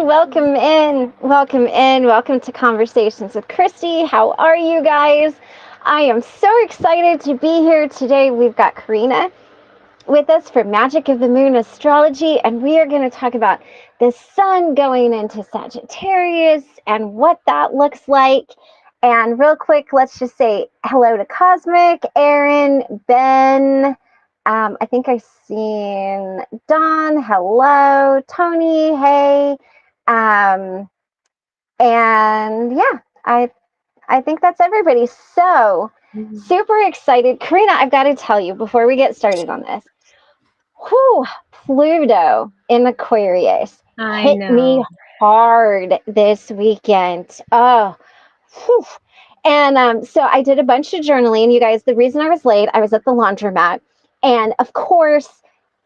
welcome in, welcome in, welcome to Conversations with Christy. How are you guys? I am so excited to be here today. We've got Karena with us for Magic of the Moon Astrology, and we are going to talk about the sun going into Sagittarius and what that looks like. And real quick, let's just say hello to Cosmic, Aaron, Ben. I think I've seen Don. Hello, Tony. Hey. Um, and yeah, I think that's everybody. So super excited. Karena, I've got to tell you before we get started on this. Whew, Pluto in Aquarius I hit me know. hard this weekend. Oh, whew. And so I did a bunch of journaling. You guys, the reason I was late, I was at the laundromat. And of course,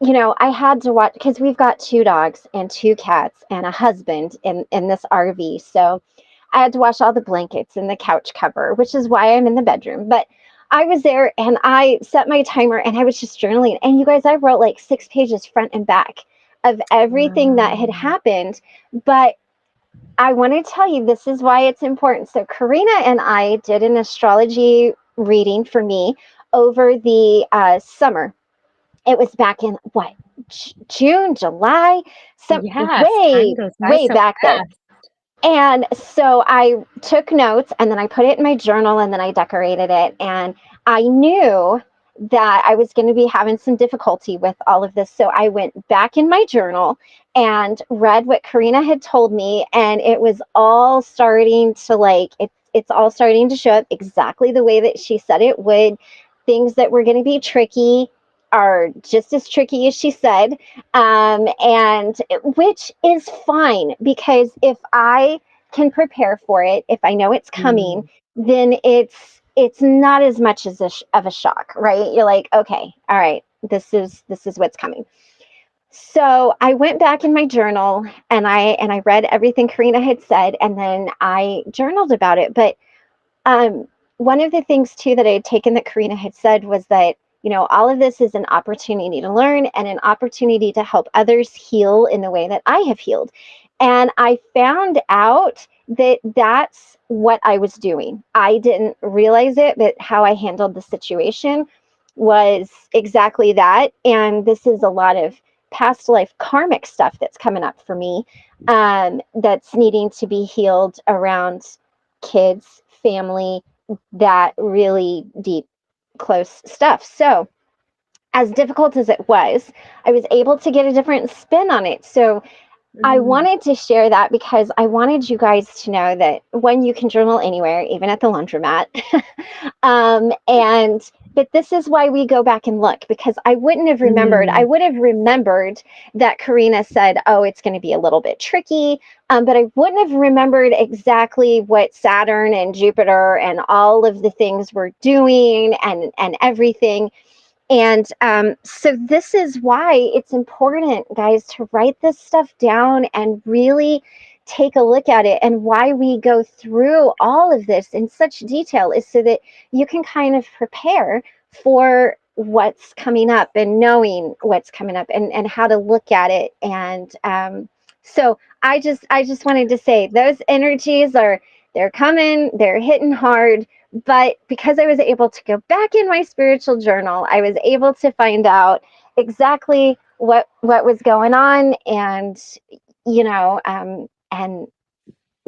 I had to watch because we've got 2 dogs and 2 cats and a husband in this RV. So I had to wash all the blankets and the couch cover, which is why I'm in the bedroom. But I was there and I set my timer and I was just journaling. And you guys, I wrote like 6 pages front and back of everything that had Wow. happened. But I want to tell you, this is why it's important. So Karena and I did an astrology reading for me over the summer. It was back in what, June, July, some Yes, time goes by way so back there. fast. And so I took notes and then I put it in my journal and then I decorated it. And I knew that I was going to be having some difficulty with all of this. So I went back in my journal and read what Karena had told me. And it was all starting to it's all starting to show up exactly the way that she said it would. Things that were going to be tricky are just as tricky as she said, and which is fine because if I can prepare for it, if I know it's coming, Mm, then it's not as much as of a shock, right? You're like, okay, all right, this is what's coming. So I went back in my journal and I read everything Karena had said, and then I journaled about it. But um, one of the things too that I had taken that Karena had said was that, all of this is an opportunity to learn and an opportunity to help others heal in the way that I have healed. And I found out that that's what I was doing. I didn't realize it, but how I handled the situation was exactly that. And this is a lot of past life karmic stuff that's coming up for me, that's needing to be healed around kids, family, that really deep, close stuff. So, as difficult as it was, I was able to get a different spin on it. So, I mm. wanted to share that because I wanted you guys to know that when you can journal anywhere, even at the laundromat. And but this is why we go back and look, because I wouldn't have remembered. I Mm, would have remembered that Karena said, "Oh, it's going to be a little bit tricky," but I wouldn't have remembered exactly what Saturn and Jupiter and all of the things were doing and everything. And so this is why it's important, guys, to write this stuff down and really take a look at it. And why we go through all of this in such detail is so that you can kind of prepare for what's coming up and knowing what's coming up and how to look at it. And so I just wanted to say those energies they're coming, they're hitting hard. But because I was able to go back in my spiritual journal, I was able to find out exactly what was going on, and and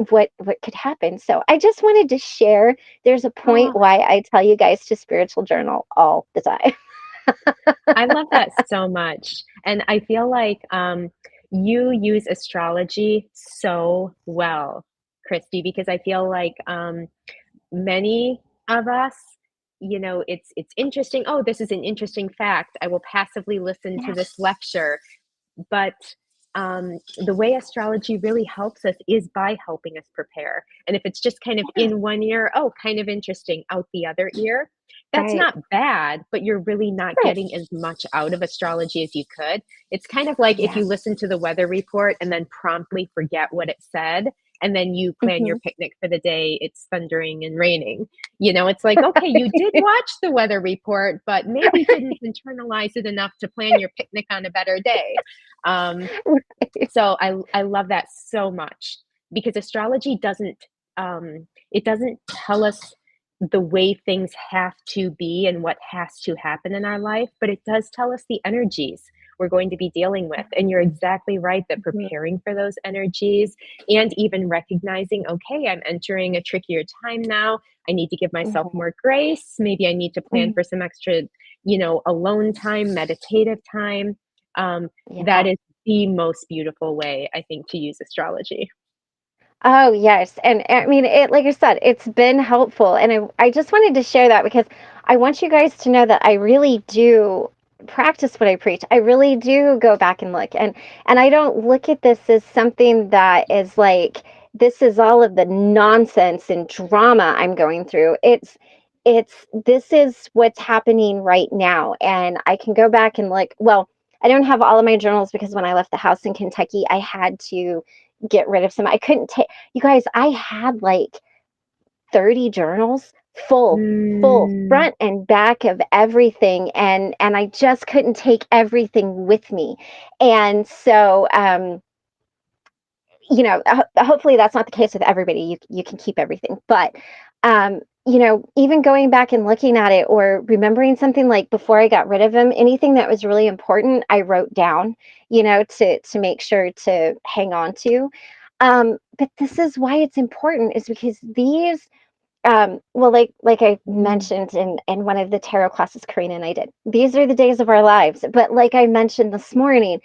what could happen. So I just wanted to share. There's a point oh, why I tell you guys to spiritual journal all the time. I love that so much. And I feel like you use astrology so well, Christy, because I feel like many of us, it's interesting. Oh, this is an interesting fact. I will passively listen to Yeah. this lecture. But the way astrology really helps us is by helping us prepare. And if it's just kind of in one ear, oh, kind of interesting, out the other ear, that's Right. not bad, but you're really not Right. getting as much out of astrology as you could. It's kind of like if Yeah. you listen to the weather report and then promptly forget what it said, and then you plan your Hmm. picnic for the day, it's thundering and raining. It's like, okay, you did watch the weather report, but maybe didn't internalize it enough to plan your picnic on a better day. Um, Right. so I love that so much because astrology doesn't it doesn't tell us the way things have to be and what has to happen in our life, but it does tell us the energies we're going to be dealing with. And you're exactly right that Mhm, preparing for those energies and even recognizing, okay, I'm entering a trickier time now. I need to give myself mhm, more grace. Maybe I need to plan mhm. for some extra, alone time, meditative time. That Yeah. is the most beautiful way, I think, to use astrology. Oh, yes, and I mean, like I said, it's been helpful, and I just wanted to share that because I want you guys to know that I really do practice what I preach. I really do go back and look, and I don't look at this as something that is like this is all of the nonsense and drama I'm going through. It's this is what's happening right now, and I can go back and look. Well, I don't have all of my journals because when I left the house in Kentucky, I had to get rid of some. I couldn't take, you guys, I had like 30 journals full Mm, front and back of everything, and I just couldn't take everything with me. And so hopefully that's not the case with everybody. You can keep everything, but even going back and looking at it or remembering something like before I got rid of them, anything that was really important, I wrote down, to make sure to hang on to. But this is why it's important is because these well, like I mm, mentioned in one of the tarot classes Karena and I did, these are the days of our lives. But like I mentioned this morning,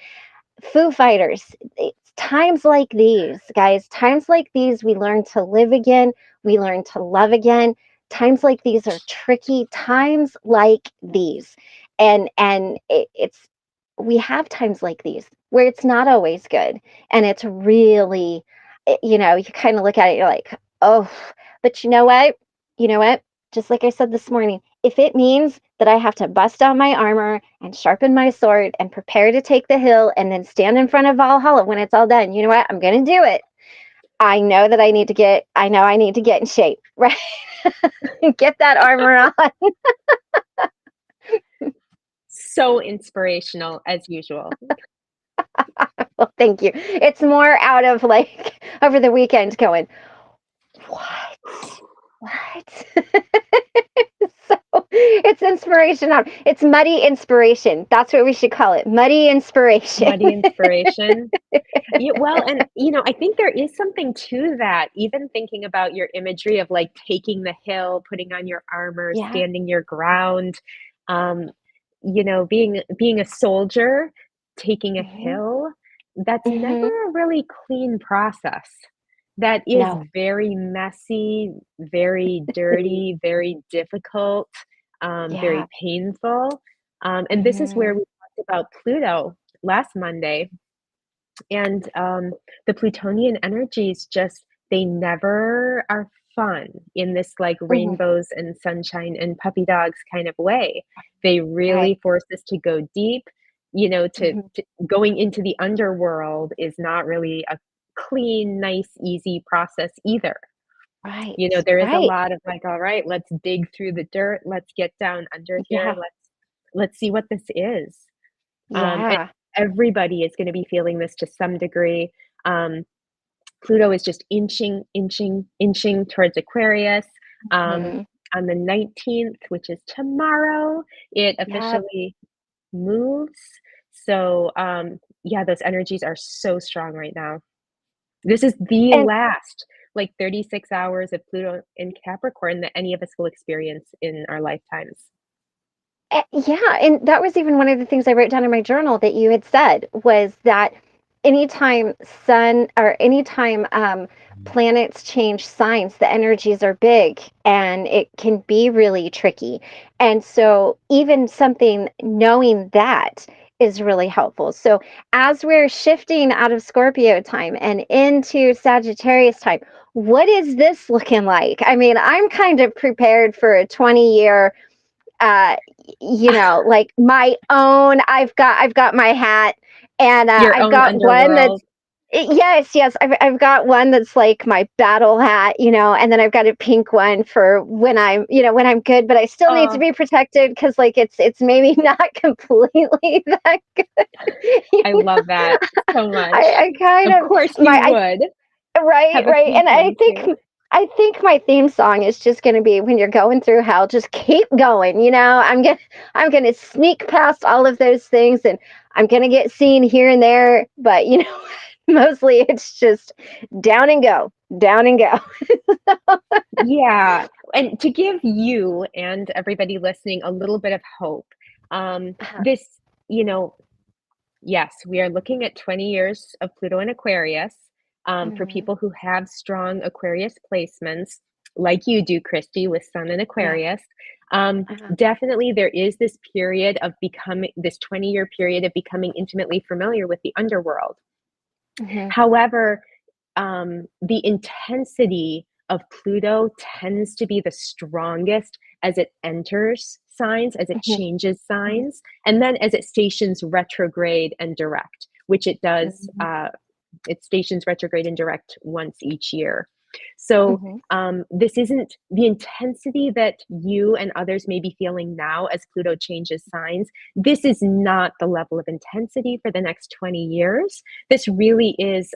Foo Fighters. It's times like these, guys, times like these, we learn to live again. We learn to love again. Times like these are tricky. Times like these, and it's we have times like these where it's not always good, and it's really, you kind of look at it, you're like, oh, but you know what? You know what? Just like I said this morning, if it means that I have to bust out my armor and sharpen my sword and prepare to take the hill and then stand in front of Valhalla when it's all done, you know what? I'm going to do it. I know I need to get in shape, right? Get that armor on. so inspirational as usual. Well, thank you. It's more out of like over the weekend going, what? What? So it's inspiration. It's muddy inspiration. That's what we should call it. Muddy inspiration. Muddy inspiration. Yeah, well, and I think there is something to that. Even thinking about your imagery of like taking the hill, putting on your armor, Yeah. standing your ground, um, being a soldier, taking a Hmm. hill, that's never Hmm. a really clean process. That is No. very messy, very dirty, very difficult, very Yeah. painful. And this is where Hmm. we talked about Pluto last Monday and the Plutonian energies just they never are fun in this like Hmm. rainbows and sunshine and puppy dogs kind of way. They Right. really force us to go deep, Hmm. to going into the underworld is not really a clean, nice, easy process either. Right. There is a Right. lot of like, all right, let's dig through the dirt, let's get down under here, Yeah. let's see what this is. And Yeah. everybody is gonna be feeling this to some degree. Um, Pluto is just inching towards Aquarius. Um, Hmm. on the 19th, which is tomorrow, it Yep. officially moves. So, yeah, those energies are so strong right now. This is the And last, like, 36 hours of Pluto in Capricorn that any of us will experience in our lifetimes. Yeah, and that was even one of the things I wrote down in my journal that you had said was that anytime sun or anytime planets change signs, the energies are big and it can be really tricky. And so even something knowing that is really helpful. So as we're shifting out of Scorpio time and into Sagittarius time, what is this looking like? I mean, I'm kind of prepared for a 20-year uh like my own. I've got my hat, and Your I've own got one that's underworld. Yes, yes. I've got one that's like my battle hat, and then I've got a pink one for when I'm good, but I still need to Oh, be protected because like it's maybe not completely that good. I love that so much. I kind Of of course my you I would right, have a right. pink And one too. I think my theme song is just going to be when you're going through hell, just keep going, I'm going to sneak past all of those things and I'm going to get seen here and there, but mostly it's just down and go, down and go. Yeah, and to give you and everybody listening a little bit of hope, this, you know, yes, we are looking at 20 years of Pluto in Aquarius. For Mhm. people who have strong Aquarius placements, like you do, Christy, with Sun in Yeah. Aquarius. Uh-huh. Definitely, there is this period of becoming, this 20-year period of becoming intimately familiar with the underworld. Mhm. However, the intensity of Pluto tends to be the strongest as it enters signs, as it Mhm. changes Mhm. signs, and then as it stations retrograde and direct, which it does. Mhm. It stations retrograde and direct once each year. So Mhm. this isn't the intensity that you and others may be feeling now as Pluto changes signs. This is not the level of intensity for the next 20 years. This really is,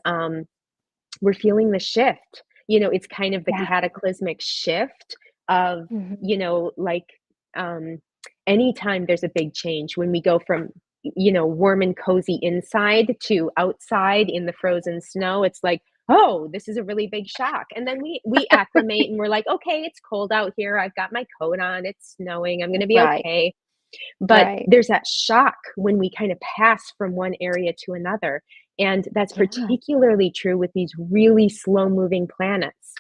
we're feeling the shift. It's kind of the Yeah. cataclysmic shift of, Mhm. like, um, anytime there's a big change, when we go from, warm and cozy inside to outside in the frozen snow, it's like, oh, this is a really big shock. And then we acclimate and we're like, okay, it's cold out here. I've got my coat on. It's snowing. I'm going to be Right. okay. But Right. there's that shock when we kind of pass from one area to another. And that's Yeah. particularly true with these really slow moving planets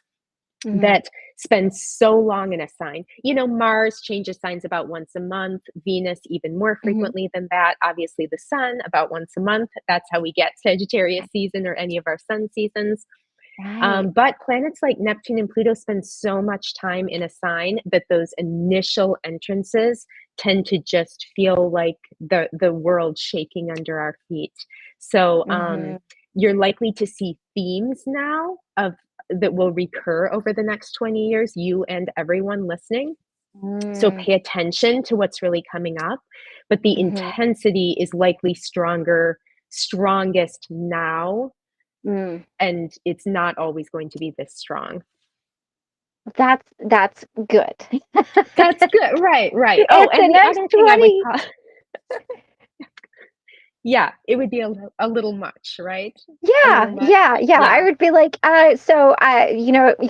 Mhm. that spend so long in a sign. Mars changes signs about once a month, Venus even more Mhm. frequently than that. Obviously, the sun about once a month. That's how we get Sagittarius season or any of our sun seasons. Right. But planets like Neptune and Pluto spend so much time in a sign that those initial entrances tend to just feel like the world shaking under our feet. So Mhm. you're likely to see themes now of that will recur over the next 20 years, you and everyone listening. So Mm. pay attention to what's really coming up, but the Mhm. intensity is likely strongest now, Mm. and it's not always going to be this strong. That's good. That's good. Right, right. Oh, If the and the next other thing I would 20 yeah, it would be a little much, right? A little Yeah, much. yeah, yeah. I Yeah. would be like,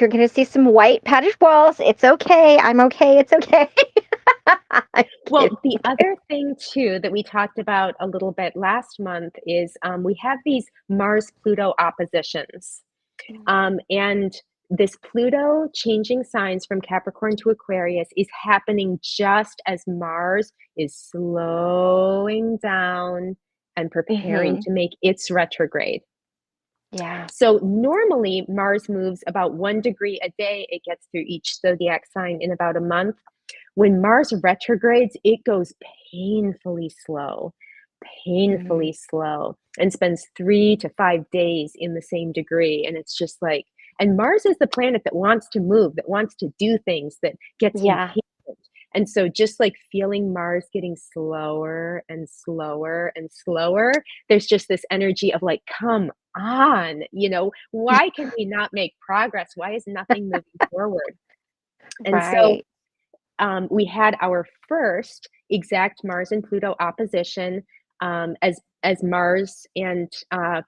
you're gonna see some white padded walls. It's okay. I'm okay. It's okay. I'm Well, the kidding. other thing too that we talked about a little bit last month is we have these Mars Pluto oppositions. And this Pluto changing signs from Capricorn to Aquarius is happening just as Mars is slowing down and preparing Hmm. to make its retrograde. Yeah. So normally Mars moves about 1 degree a day. It gets through each zodiac sign in about a month. When Mars retrogrades, it goes painfully slow, Mm. painfully slow, and spends 3 to 5 days in the same degree. And it's just like, and Mars is the planet that wants to move, that wants to do things, that gets Yeah. impatient. And so just like feeling Mars getting slower and slower and slower, there's just this energy of like, come on, why can we not make progress? Why is nothing moving forward? And so Right. we had our first exact Mars and Pluto opposition, as Mars and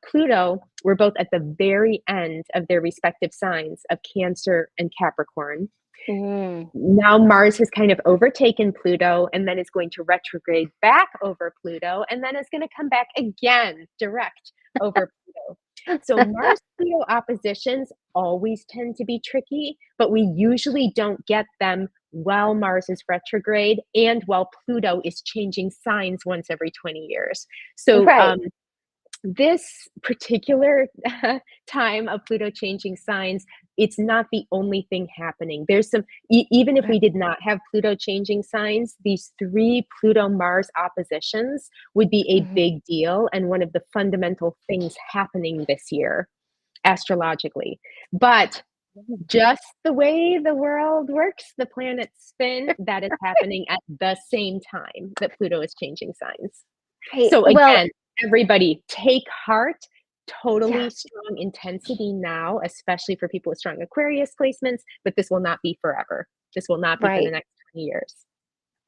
Pluto were both at the very end of their respective signs of Cancer and Capricorn. Mm. Now Mars has kind of overtaken Pluto and then is going to retrograde back over Pluto and then is going to come back again direct over Pluto. So Mars Pluto oppositions always tend to be tricky, but we usually don't get them while Mars is retrograde and while Pluto is changing signs once every 20 years. So Right. this particular time of Pluto changing signs it's not the only thing happening. There's some, even if Right. we did not have Pluto changing signs, these three Pluto Mars oppositions would be a Mhm. big deal and one of the fundamental things happening this year astrologically. But just the way the world works, the planets spin, that is happening at the same time that Pluto is changing signs. Right. So Well, again, everybody take heart, yeah, totally strong intensity now, especially for people with strong Aquarius placements, but this will not be forever. This will not be for the right. next 20 years.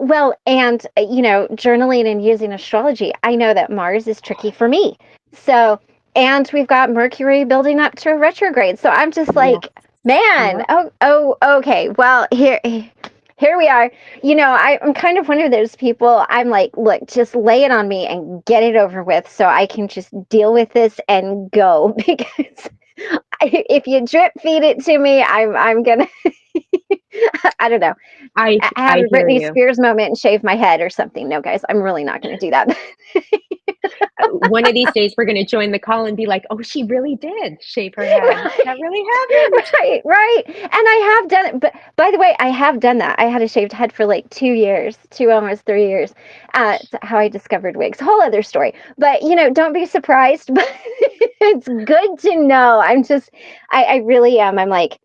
Well, and journaling and using astrology, I know that Mars is tricky for me. So, and we've got Mercury building up to a retrograde. So I'm just Yes. like, man, Yep. oh, okay. Well, here we are. I'm kind of one of those people. I'm like, look, just lay it on me and get it over with so I can just deal with this and go because if you drip feed it to me, I'm gonna I don't know. Have I a hear Britney you. Spears moment and shave my head or something. No, guys, I'm really not going to do that. One of these days we're gonna join the call and be like, "Oh, she really did shave her head. That Right, really happened." right. And I have done it. But by the way, I have done that. I had a shaved head for like 2 years, almost 3 years. It's how I discovered wigs. Whole other story. But don't be surprised. But it's good to know. I really am. I'm like,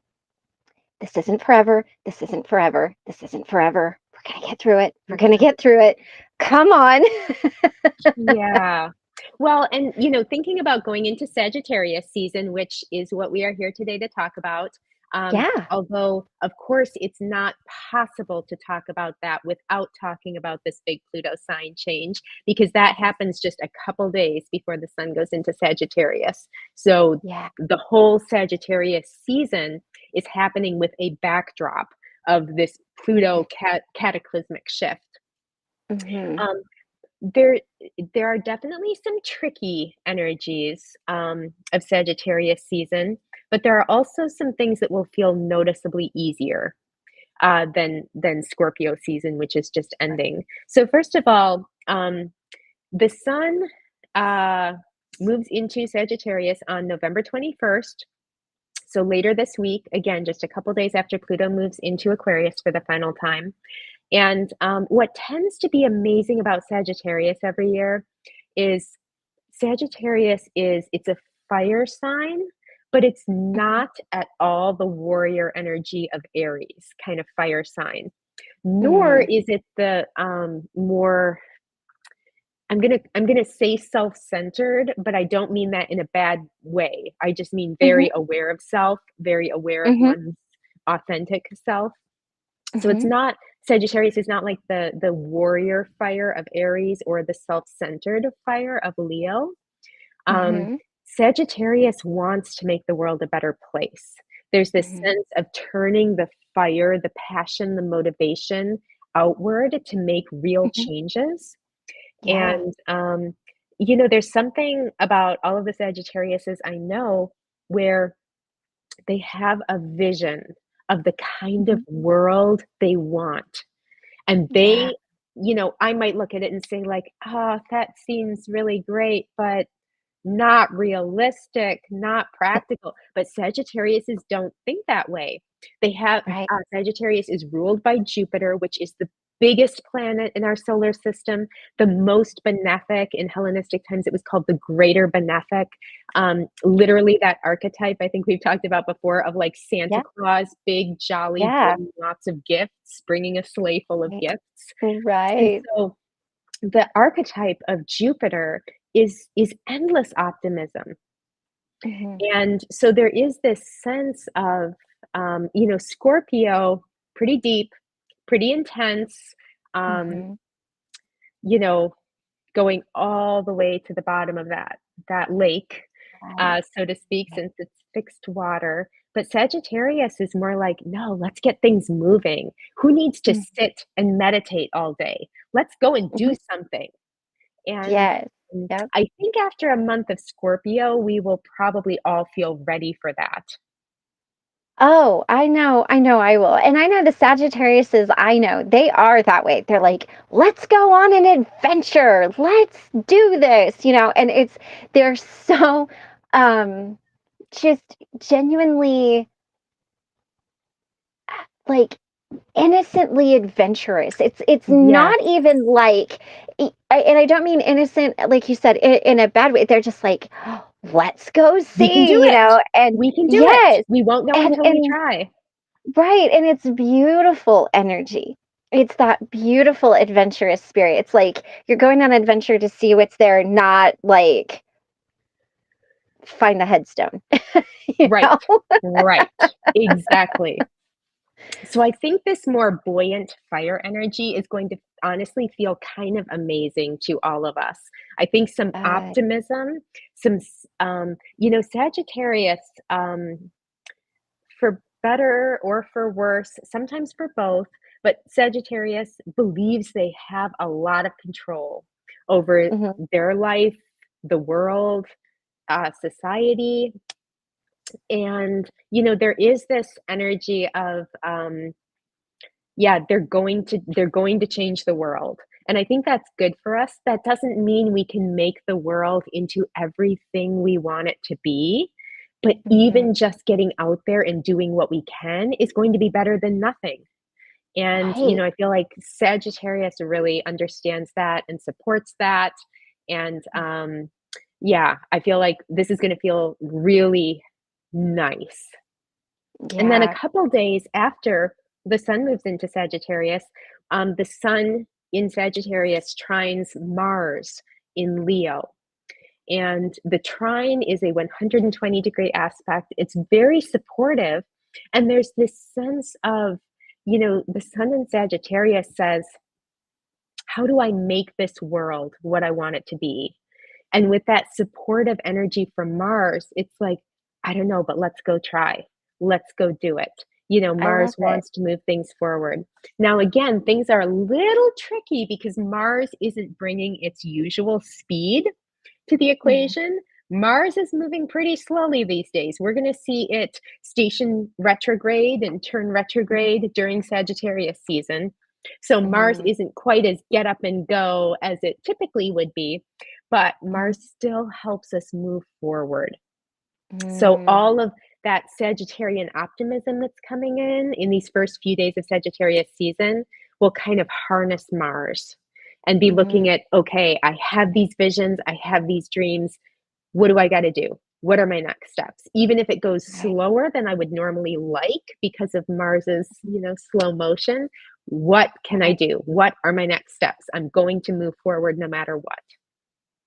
this isn't forever. This isn't forever. This isn't forever. We're gonna get through it. We're gonna get through it. Come on. Yeah. Well, and thinking about going into Sagittarius season, which is what we are here today to talk about. Yeah. Although, of course, it's not possible to talk about that without talking about this big Pluto sign change, because that Yes. happens just a couple days before the sun goes into Sagittarius. So Yeah. the whole Sagittarius season is happening with a backdrop of this Pluto cataclysmic shift. Mm-hmm. Um, there there are definitely some tricky energies, of Sagittarius season, but there are also some things that will feel noticeably easier, than Scorpio season, which is just ending. So first of all, the sun, uh, moves into Sagittarius on November 21st, so later this week, again, just a couple days after Pluto moves into Aquarius for the final time. And what tends to be amazing about Sagittarius every year is Sagittarius it's a fire sign, but it's Mm-hmm. not at all the warrior energy of Aries kind of fire sign. Nor Mm-hmm. is it the more I'm gonna say self-centered, but I don't mean that in a bad way. I just mean Mm-hmm. very aware of self, very aware of Mm-hmm. one's authentic self. So it's Mm-hmm. not Sagittarius is not like the warrior fire of Aries or the self-centered fire of Leo. Um, Mm-hmm. Sagittarius wants to make the world a better place. There's this Mm-hmm. sense of turning the fire, the passion, the motivation outward to make real Mm-hmm. changes. Yeah. And there's something about all of the Sagittariuses I know where they have a vision of the kind of Mm-hmm. world they want. And Yeah. I might look at it and say, like, oh, that seems really great, but not realistic, not practical. But Sagittariuses don't think that way. They have Right. Sagittarius is ruled by Jupiter, which is the biggest planet in our solar system, the most benefic. In Hellenistic times, it was called the greater benefic. Literally, that archetype I think we've talked about before of like Santa Yeah. Claus, big, jolly, Yeah. bringing lots of gifts, bringing a sleigh full of Right. gifts. And Right. so the archetype of Jupiter is endless optimism. Mm-hmm. And so there is this sense of, Scorpio, pretty deep, pretty intense, um, Mm-hmm. you know, going all the way to the bottom of that lake, Right. so to speak, since it's fixed water. But Sagittarius is more like, no, let's get things moving. Who needs to Mm-hmm. sit and meditate all day? Let's go and do Mm-hmm. something. And Yes. Yep. I think after a month of Scorpio, we will probably all feel ready for that. Oh, I know I will. And I know the Sagittariuses, I know, they are that way. They're like, let's go on an adventure. Let's do this, and they're so um just genuinely like innocently adventurous. It's Yes. not even like, and I don't mean innocent like you said in a bad way. They're just like, let's go We can do see, it. and We can do it. yes, We won't know until we and try. right, and it's beautiful energy. It's that beautiful adventurous spirit. It's like you're going on an adventure to see what's there, not like find the headstone, you Right. know? Right. Exactly. So I think this more buoyant fire energy is going to honestly feel kind of amazing to all of us. I think some Uh, optimism, Sagittarius, for better or for worse, sometimes for both, but Sagittarius believes they have a lot of control over mhm, their life, the world, society. And, there is this energy of, yeah, they're going to change the world. And I think that's good for us. That doesn't mean we can make the world into everything we want it to be, but mhm. even just getting out there and doing what we can is going to be better than nothing. And, Right. I feel like Sagittarius really understands that and supports that. And yeah, I feel like this is going to feel really nice. And then a Yeah. couple days after the sun moves into Sagittarius, the sun in Sagittarius trines Mars in Leo. And the trine is a 120-degree aspect. It's very supportive. And there's this sense of, the sun in Sagittarius says, how do I make this world what I want it to be? And with that supportive energy from Mars, it's like, I don't know, but let's go try. Let's go do it. I love Mars it. wants to move things forward. Now, again, things are a little tricky because Mars isn't bringing its usual speed to the Mhm, equation. Mars is moving pretty slowly these days. We're going to see it station retrograde and turn mhm, retrograde during Sagittarius season. So Mars mhm, isn't quite as get up and go as it typically would be, but mhm, Mars still helps us move forward. So mm, all of that Sagittarian optimism that's coming in these first few days of Sagittarius season will kind of harness Mars and be looking mhm. at, okay, I have these visions, I have these dreams. What do I got to do? What are my next steps? Even if it goes Right. slower than I would normally like because of Mars's, slow motion, what can I Right. do? What are my next steps? I'm going to move forward no matter what.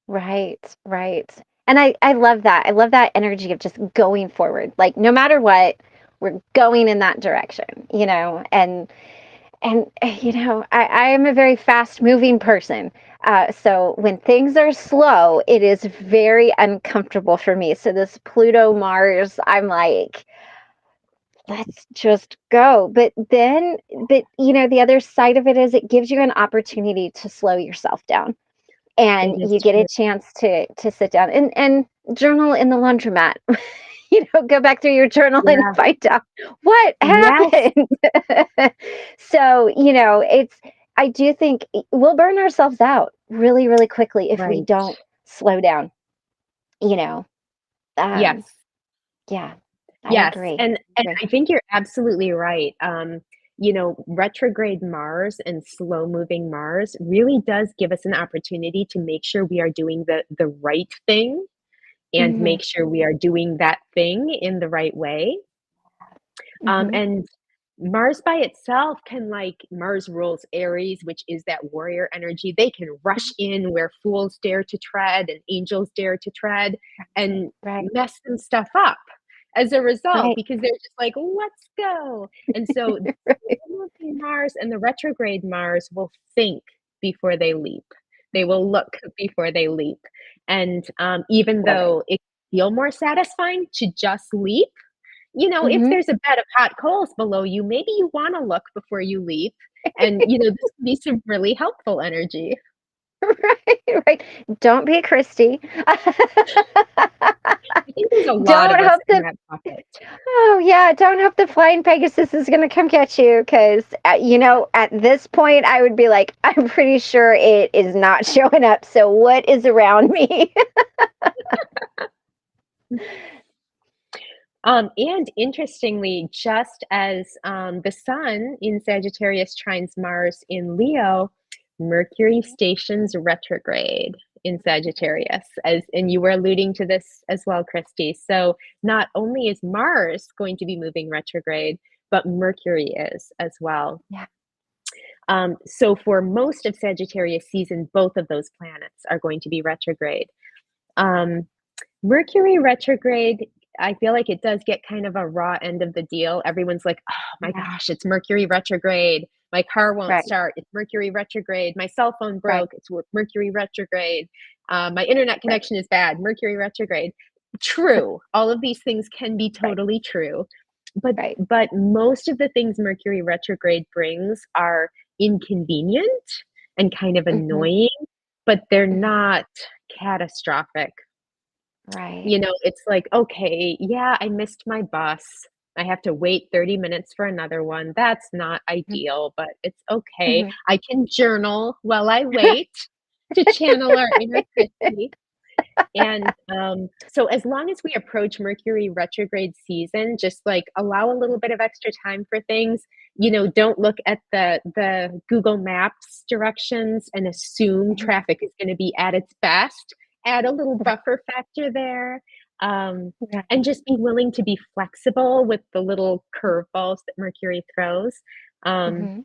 Right. Right. And I love that. I love that energy of just going forward. Like no matter what, we're going in that direction, I am a very fast moving person. So when things are slow, it is very uncomfortable for me. So this Pluto Mars, I'm like, let's just go. But the other side of it is it gives you an opportunity to slow yourself down, It and is you get a true. chance to sit down and journal in the laundromat. Go back through your journal and Yeah. find out what Yes. happened. So, I do think we'll burn ourselves out really, really quickly if we Right. don't slow down, you know. Um, Yes. yeah, I Yes, agree. and Agree. I think you're absolutely right. Retrograde Mars and slow moving Mars really does give us an opportunity to make sure we are doing the right thing and Hmm. make sure we are doing that thing in the right way. Hmm. And Mars by itself can, like, Mars rules Aries, which is that warrior energy. They can rush in where fools dare to tread and angels dare to tread and Right. mess some stuff up as a result Right. because they're just like, let's go. And so the Mars and the retrograde Mars will think before they leap. They will look before they leap. And even Love it. though it feel more satisfying to just leap, if Hmm. there's a bed of hot coals below you, maybe you wanna look before you leap, and, this could be some really helpful energy. Right. Right. Don't be Christy. I think there's a lot Don't of us hope in that. that bucket. Oh yeah, don't hope the flying Pegasus is gonna come get you, because at this point I would be like, I'm pretty sure it is not showing up. So what is around me? And interestingly, just as the sun in Sagittarius trines Mars in Leo, Mercury stations retrograde in Sagittarius, as and you were alluding to this as well, Christy. So not only is Mars going to be moving retrograde, but Mercury is as well. Yeah. So for most of Sagittarius season, both of those planets are going to be retrograde. Um, Mercury retrograde, I feel like it does get kind of a raw end of the deal. Everyone's like, oh my Yeah. gosh, it's Mercury retrograde. My car won't Right. start. It's Mercury retrograde. My cell phone Right. broke. It's Mercury retrograde. My internet Right. connection is bad. Mercury retrograde. True. All of these things can be Right. totally true. But Right. but most of the things Mercury retrograde brings are inconvenient and kind of Mhm. annoying, but they're Mhm. not catastrophic. Right. You know, it's like, okay, yeah, I missed my bus. I have to wait 30 minutes for another one. That's not Mhm. ideal, but it's okay. Mhm. I can journal while I wait to channel our inner Christy. And so, as long as we approach Mercury retrograde season, just like allow a little bit of extra time for things. You know, don't look at the Google Maps directions and assume Mhm. traffic is going to be at its best. Add a little Right. buffer factor there, um, Yeah. and just be willing to be flexible with the little curveballs that Mercury throws. Um, Mhm.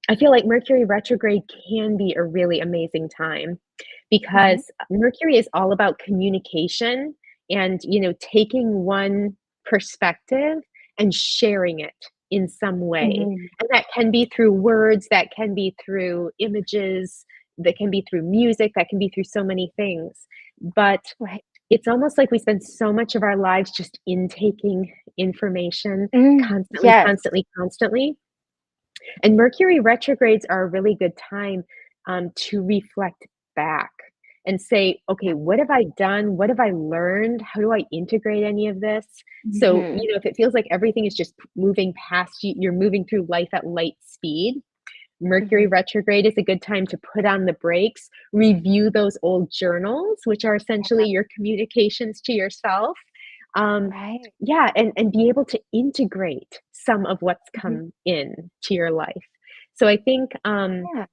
I feel like Mercury retrograde can be a really amazing time Mhm. because Mercury is all about communication and, you know, taking one perspective and sharing it in some way. Mhm. And that can be through words, that can be through images, that can be through music, that can be through so many things. But Right. it's almost like we spend so much of our lives just intaking information constantly, Yes. constantly, constantly, and Mercury retrogrades are a really good time to reflect back and say, okay, Yeah. what have I done? What have I learned? How do I integrate any of this? So, Mhm. you know, if it feels like everything is just moving past you, you're moving through life at light speed. Mercury Mhm. retrograde is a good time to put on the brakes, review those old journals, which are essentially Yeah. your communications to yourself. Um, Right. yeah, and be able to integrate some of what's Mhm. come in to your life. So I think, Yeah.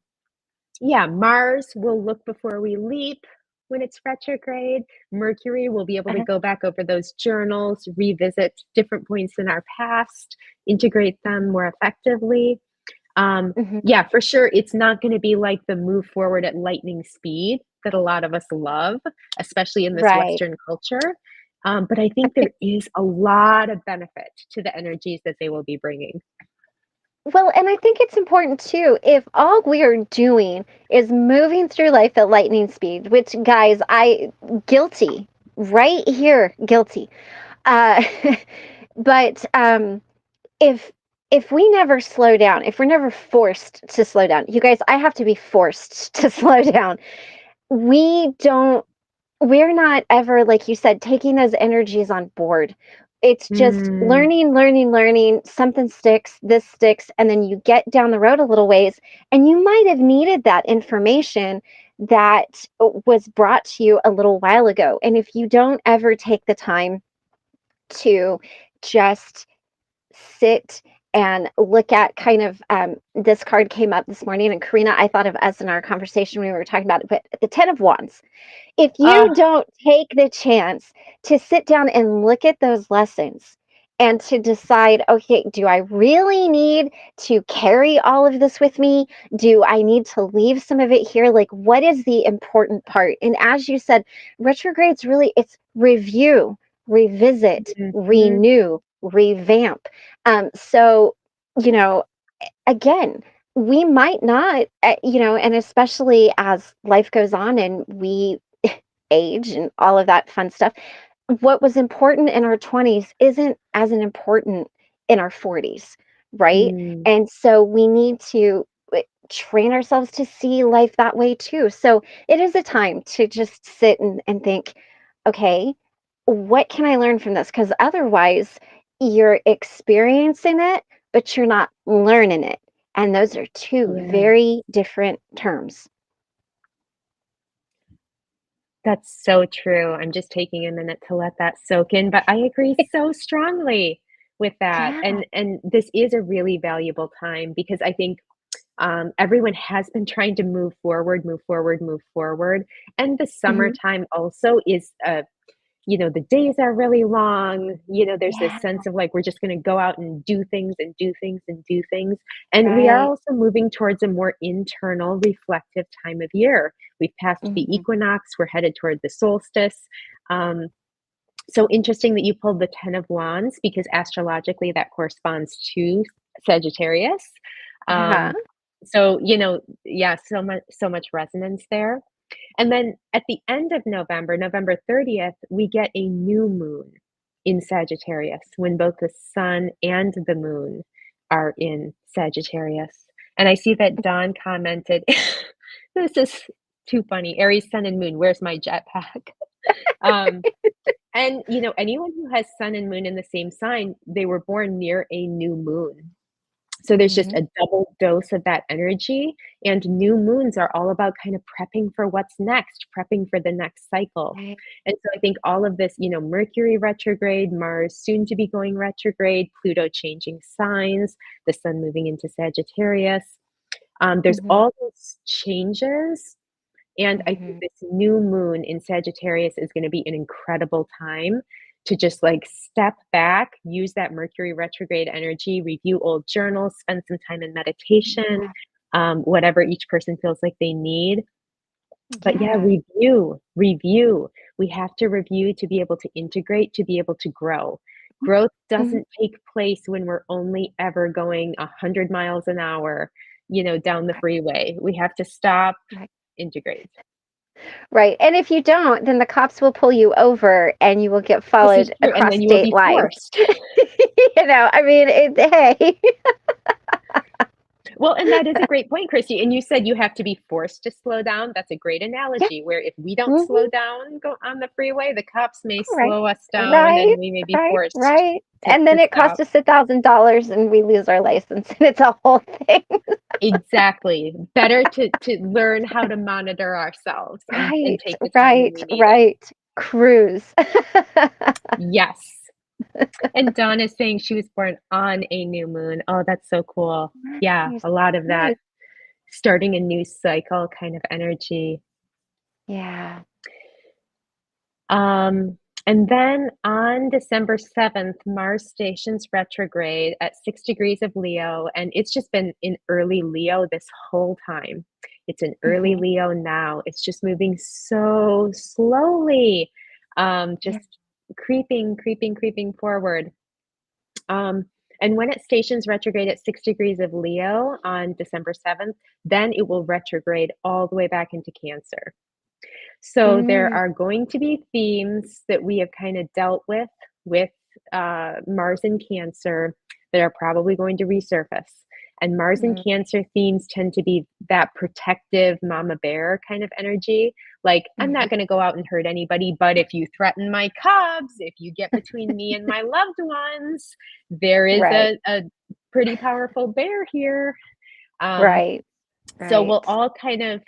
yeah, Mars will look before we leap when it's retrograde. Mercury will be able to Uh-huh. go back over those journals, revisit different points in our past, integrate them more effectively. Um, Mhm. yeah, for sure, it's not going to be like the move forward at lightning speed that a lot of us love, especially in this Right. Western culture. But I think there is a lot of benefit to the energies that they will be bringing. Well, and I think it's important too, if all we are doing is moving through life at lightning speed, which guys, I guilty, right here, guilty. Uh but if we never slow down, if we're never forced to slow down, you guys, I have to be forced to slow down. We don't we're not ever, like you said, taking those energies on board. It's just Mm, learning, learning, learning. Something sticks, this sticks, and then you get down the road a little ways, and you might have needed that information that was brought to you a little while ago. And if you don't ever take the time to just sit and look at kind of this card came up this morning, and Karena, I thought of us in our conversation when we were talking about it, but the 10 of Wands, if you uh, don't take the chance to sit down and look at those lessons and to decide, okay, do I really need to carry all of this with me? Do I need to leave some of it here? Like, what is the important part? And as you said, retrogrades really, it's review, revisit, mhm, renew, revamp. So, you know, again, we might not, and especially as life goes on and we age and all of that fun stuff, what was important in our 20s isn't as an important in our 40s, right? mm, And so we need to train ourselves to see life that way too. So it is a time to just sit and think, okay, what can I learn from this? Because otherwise, you're experiencing it, but you're not learning it. And those are two yeah. very different terms. That's so true. I'm just taking a minute to let that soak in, but I agree so strongly with that. Yeah. And this is a really valuable time because I think everyone has been trying to move forward, move forward, move forward. And the Mhm. summertime also is the days are really long. There's this Yeah. sense of like we're just going to go out and do things and do things and do things. And we are Right. also moving towards a more internal, reflective time of year. We've passed the Mhm. equinox, we're headed toward the solstice. Um, so interesting that you pulled the 10 of Wands because astrologically that corresponds to Sagittarius. Uh-huh. Um, yeah, so much resonance there. And then at the end of November, November 30th, we get a new moon in Sagittarius when both the sun and the moon are in Sagittarius. And I see that Dawn commented, this is too funny. Aries, sun, and moon, where's my jetpack? Um, and anyone who has sun and moon in the same sign, they were born near a new moon. So there's just Mhm. a double dose of that energy. And new moons are all about kind of prepping for what's next, prepping for the next cycle. Right. And so I think all of this, Mercury retrograde, Mars soon to be going retrograde, Pluto changing signs, the sun moving into Sagittarius. There's Mhm. all those changes. And I think Mhm. this new moon in Sagittarius is going to be an incredible time to just like step back, use that Mercury retrograde energy, review old journals, spend some time in meditation, whatever each person feels like they need. But yeah, Yeah. review, review. We have to review to be able to integrate, to be able to grow. Growth Mhm. doesn't take place when we're only ever going 100 miles an hour, down the Right. freeway. We have to stop, Right. integrate. Right. And if you don't, then the cops will pull you over and you will get This is followed true, and across then you will state be lines. forced. I mean, hey. Well, and that is a great point, Christy, and you said you have to be forced to slow down. That's a great Yeah. analogy where if we don't slow Mhm. down, go on the freeway, the cops may Right. slow us down and Right. we may be Right. forced Right. to And then to it costs stop. us $1,000 and we lose our license and it's a whole thing. Exactly. Better to learn how to monitor ourselves and Right. take the time when Right. we need it. Right. Cruise. Yes. And Dawn is saying she was born on a new moon. Oh, that's so cool. Yeah, Nice. a lot of that Nice. starting a new cycle kind of energy. Yeah. Um, and then on December 7th, Mars stations retrograde at 6 degrees of Leo, and it's just been in early Leo this whole time. It's in early Mhm. Leo now. It's just moving so slowly, Yeah. just creeping, creeping, creeping forward. Um, and when it stations retrograde at 6 degrees of Leo on December 7th, then it will retrograde all the way back into Cancer. So there Mm. are going to be themes that we have kind of dealt with Mars and Cancer that are probably going to resurface. And Mars and Mm. Cancer themes tend to be that protective mama bear kind of energy. Like, I'm Mhm. not going to go out and hurt anybody, but if you threaten my cubs, if you get between me and my loved ones, there is Right. a pretty powerful bear here. Um, Right. so we'll Right. all kind of,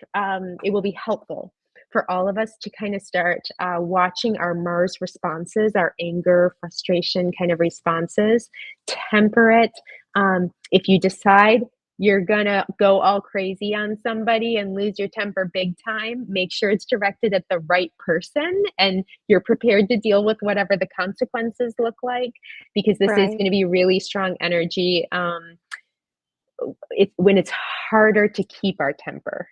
it will be helpful for all of us to kind of start watching our Mars responses, our anger, frustration kind of responses, temper it. If you decide you're gonna go all crazy on somebody and lose your temper big time, make sure it's directed at the right person and you're prepared to deal with whatever the consequences look like, because this is Right. going to be really strong energy. When it's harder to keep our temper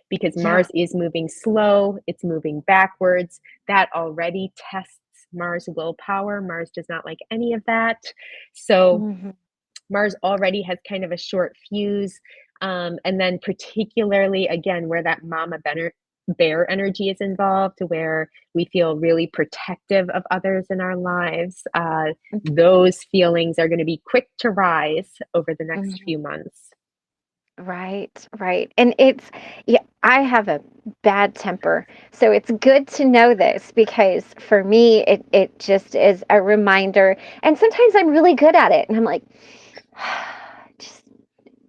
because Yeah. Mars is moving slow, it's moving backwards. That already tests Mars' willpower. Mars does not like any of that. So Mhm. Mars already has kind of a short fuse. And then, particularly, again, where that bear energy is involved, where we feel really protective of others in our lives, those feelings are going to be quick to rise over the next Mhm. few months. Right, right. And it's, yeah, I have a bad temper. So it's good to know this because for me, it just is a reminder. And sometimes I'm really good at it. And I'm like, just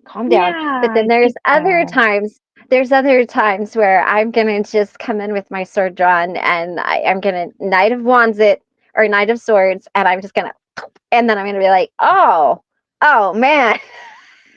calm down. But Yeah, then I there's get other that. times there's other times where I'm gonna just come in with my sword drawn, and I'm gonna Knight of Wands it, or Knight of Swords, and I'm just gonna, and then I'm gonna be like, oh man,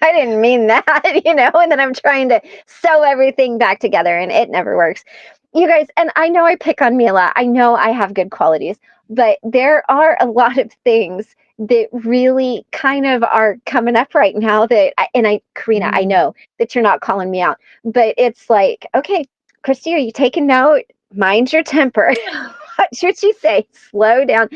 I didn't mean that, and then I'm trying to sew everything back together, and it never works. You guys, and I know I pick on me a lot. I know I have good qualities, but there are a lot of things that really kind of are coming up right now Karena, I Mm, know that you're not calling me out, but it's like, okay, Christy, are you taking note? Mind your temper. Watch what you say. Slow down.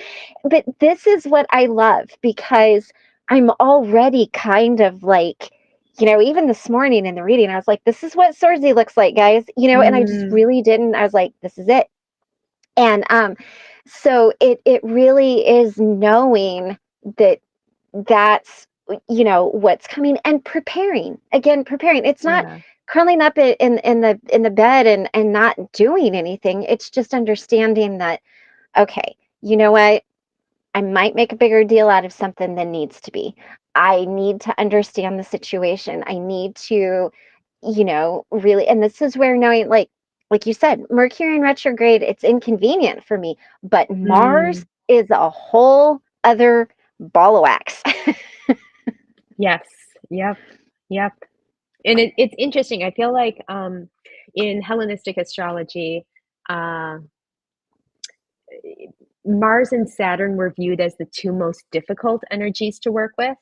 But this is what I love, because I'm already kind of like, even this morning in the reading, I was like, this is what Swordsy looks like, guys, and I just mm, really didn't. I was like, this is it. And so it really is knowing that that's what's coming, and preparing. It's not yeah. curling up in the bed and not doing anything. It's just understanding that, okay, you know what, I might make a bigger deal out of something than needs to be. I need to understand the situation. I need to, really, and this is where knowing, like you said, Mercury in retrograde, it's inconvenient for me, but Mars Mm, is a whole other ball of wax. yes. Yep. Yep. And it's interesting. I feel like in Hellenistic astrology, uh, Mars and Saturn were viewed as the two most difficult energies to work with.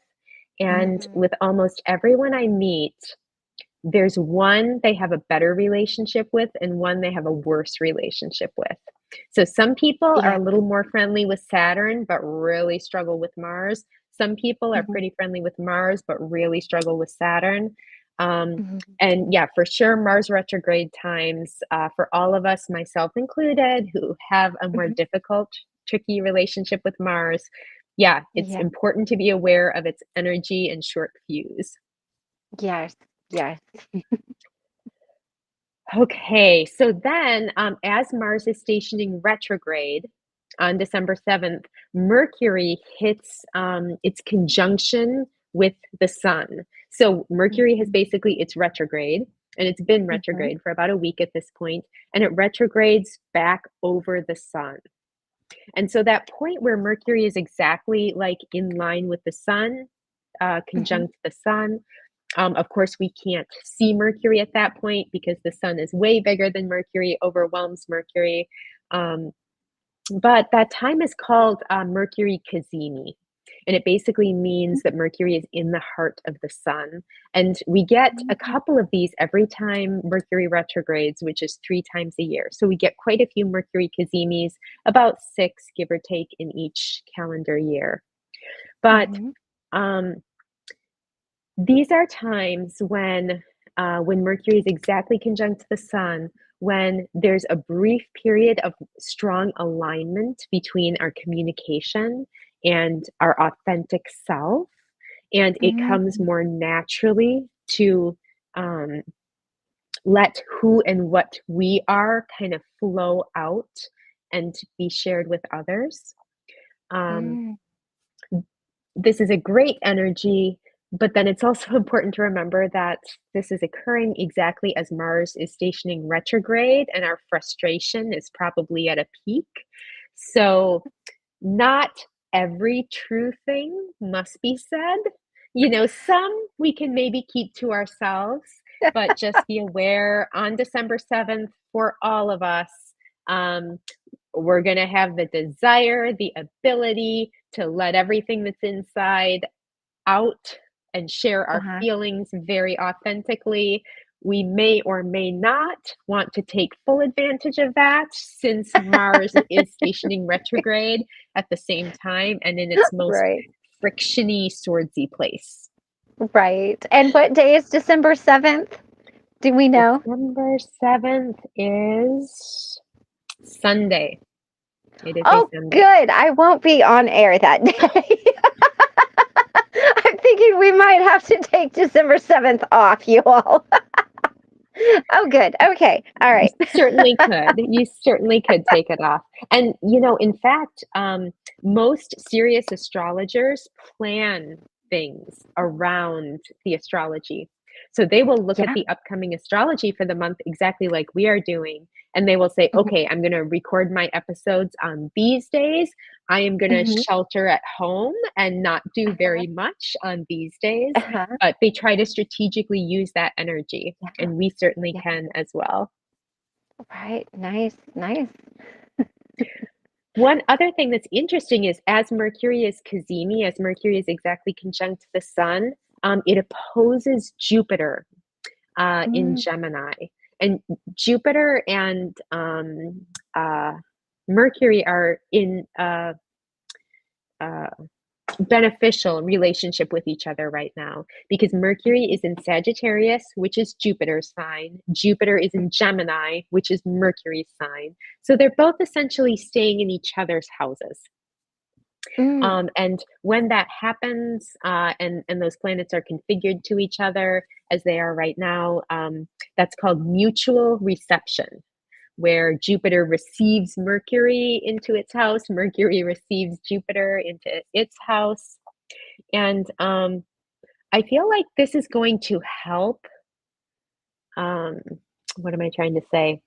And Mhm. with almost everyone I meet, there's one they have a better relationship with and one they have a worse relationship with. So some people are Yeah. a little more friendly with Saturn, but really struggle with Mars. Some people are Mhm. pretty friendly with Mars, but really struggle with Saturn. Mhm. And yeah, for sure, Mars retrograde times for all of us, myself included, who have a more Mhm. difficult, tricky relationship with Mars. Yeah, it's Yeah. important to be aware of its energy and short fuse. Yes. Yes. Okay, so then as Mars is stationing retrograde on December 7th, Mercury hits its conjunction with the Sun. So Mercury has Mhm. basically, it's retrograde, and it's been Mhm. retrograde for about a week at this point, and it retrogrades back over the Sun. And so that point where Mercury is exactly like in line with the Sun, Mhm. conjunct the Sun, of course, we can't see Mercury at that point because the sun is way bigger than Mercury, overwhelms Mercury. Um, but that time is called Mercury Cazimi. And it basically means that Mercury is in the heart of the sun. And we get a Mhm. couple of these every time Mercury retrogrades, which is 3 times a year. So we get quite a few Mercury Cazimis, about 6, give or take, in each calendar year. But Mhm. um, these are times when Mercury is exactly conjunct the Sun, when there's a brief period of strong alignment between our communication and our authentic self, and it comes Mhm. more naturally to um, let who and what we are kind of flow out and be shared with others. Um, Mhm. this is a great energy, but then it's also important to remember that this is occurring exactly as Mars is stationing retrograde and our frustration is probably at a peak. So, not every true thing must be said. Some we can maybe keep to ourselves, but just be aware on December 7th for all of us. Um, we're going to have the desire, the ability to let everything that's inside out and share our Uh-huh. feelings very authentically. We may or may not want to take full advantage of that since Mars is stationing retrograde at the same time and in its most Right. frictiony, swordsy place. Right. And what day is December 7th? Do we know? December 7th is Sunday. It is a Oh, Sunday. good. I won't be on air that day. I'm thinking we might have to take December 7th off, you all. Oh, good. Okay. All You right. certainly could. You certainly could take it off. And, in fact, most serious astrologers plan things around the astrology. So they will look at Yeah. the upcoming astrology for the month exactly like we are doing. And they will say, Mhm. okay, I'm going to record my episodes on these days. I am going to Mhm. shelter at home and not do Uh-huh. very much on these days. Uh-huh. But they try to strategically use that energy. Yeah. And we certainly Yeah. can as well. Right. Nice. Nice. One other thing that's interesting is as Mercury is cazimi, as Mercury is exactly conjunct the sun, it opposes Jupiter in Mm. Gemini. And Jupiter and uh, Mercury are in a beneficial relationship with each other right now because Mercury is in Sagittarius, which is Jupiter's sign. Jupiter is in Gemini, which is Mercury's sign. So they're both essentially staying in each other's houses. Mm. And when that happens, and those planets are configured to each other as they are right now, that's called mutual reception, where Jupiter receives Mercury into its house, Mercury receives Jupiter into its house. And I feel like this is going to help. Um, what am I trying to say?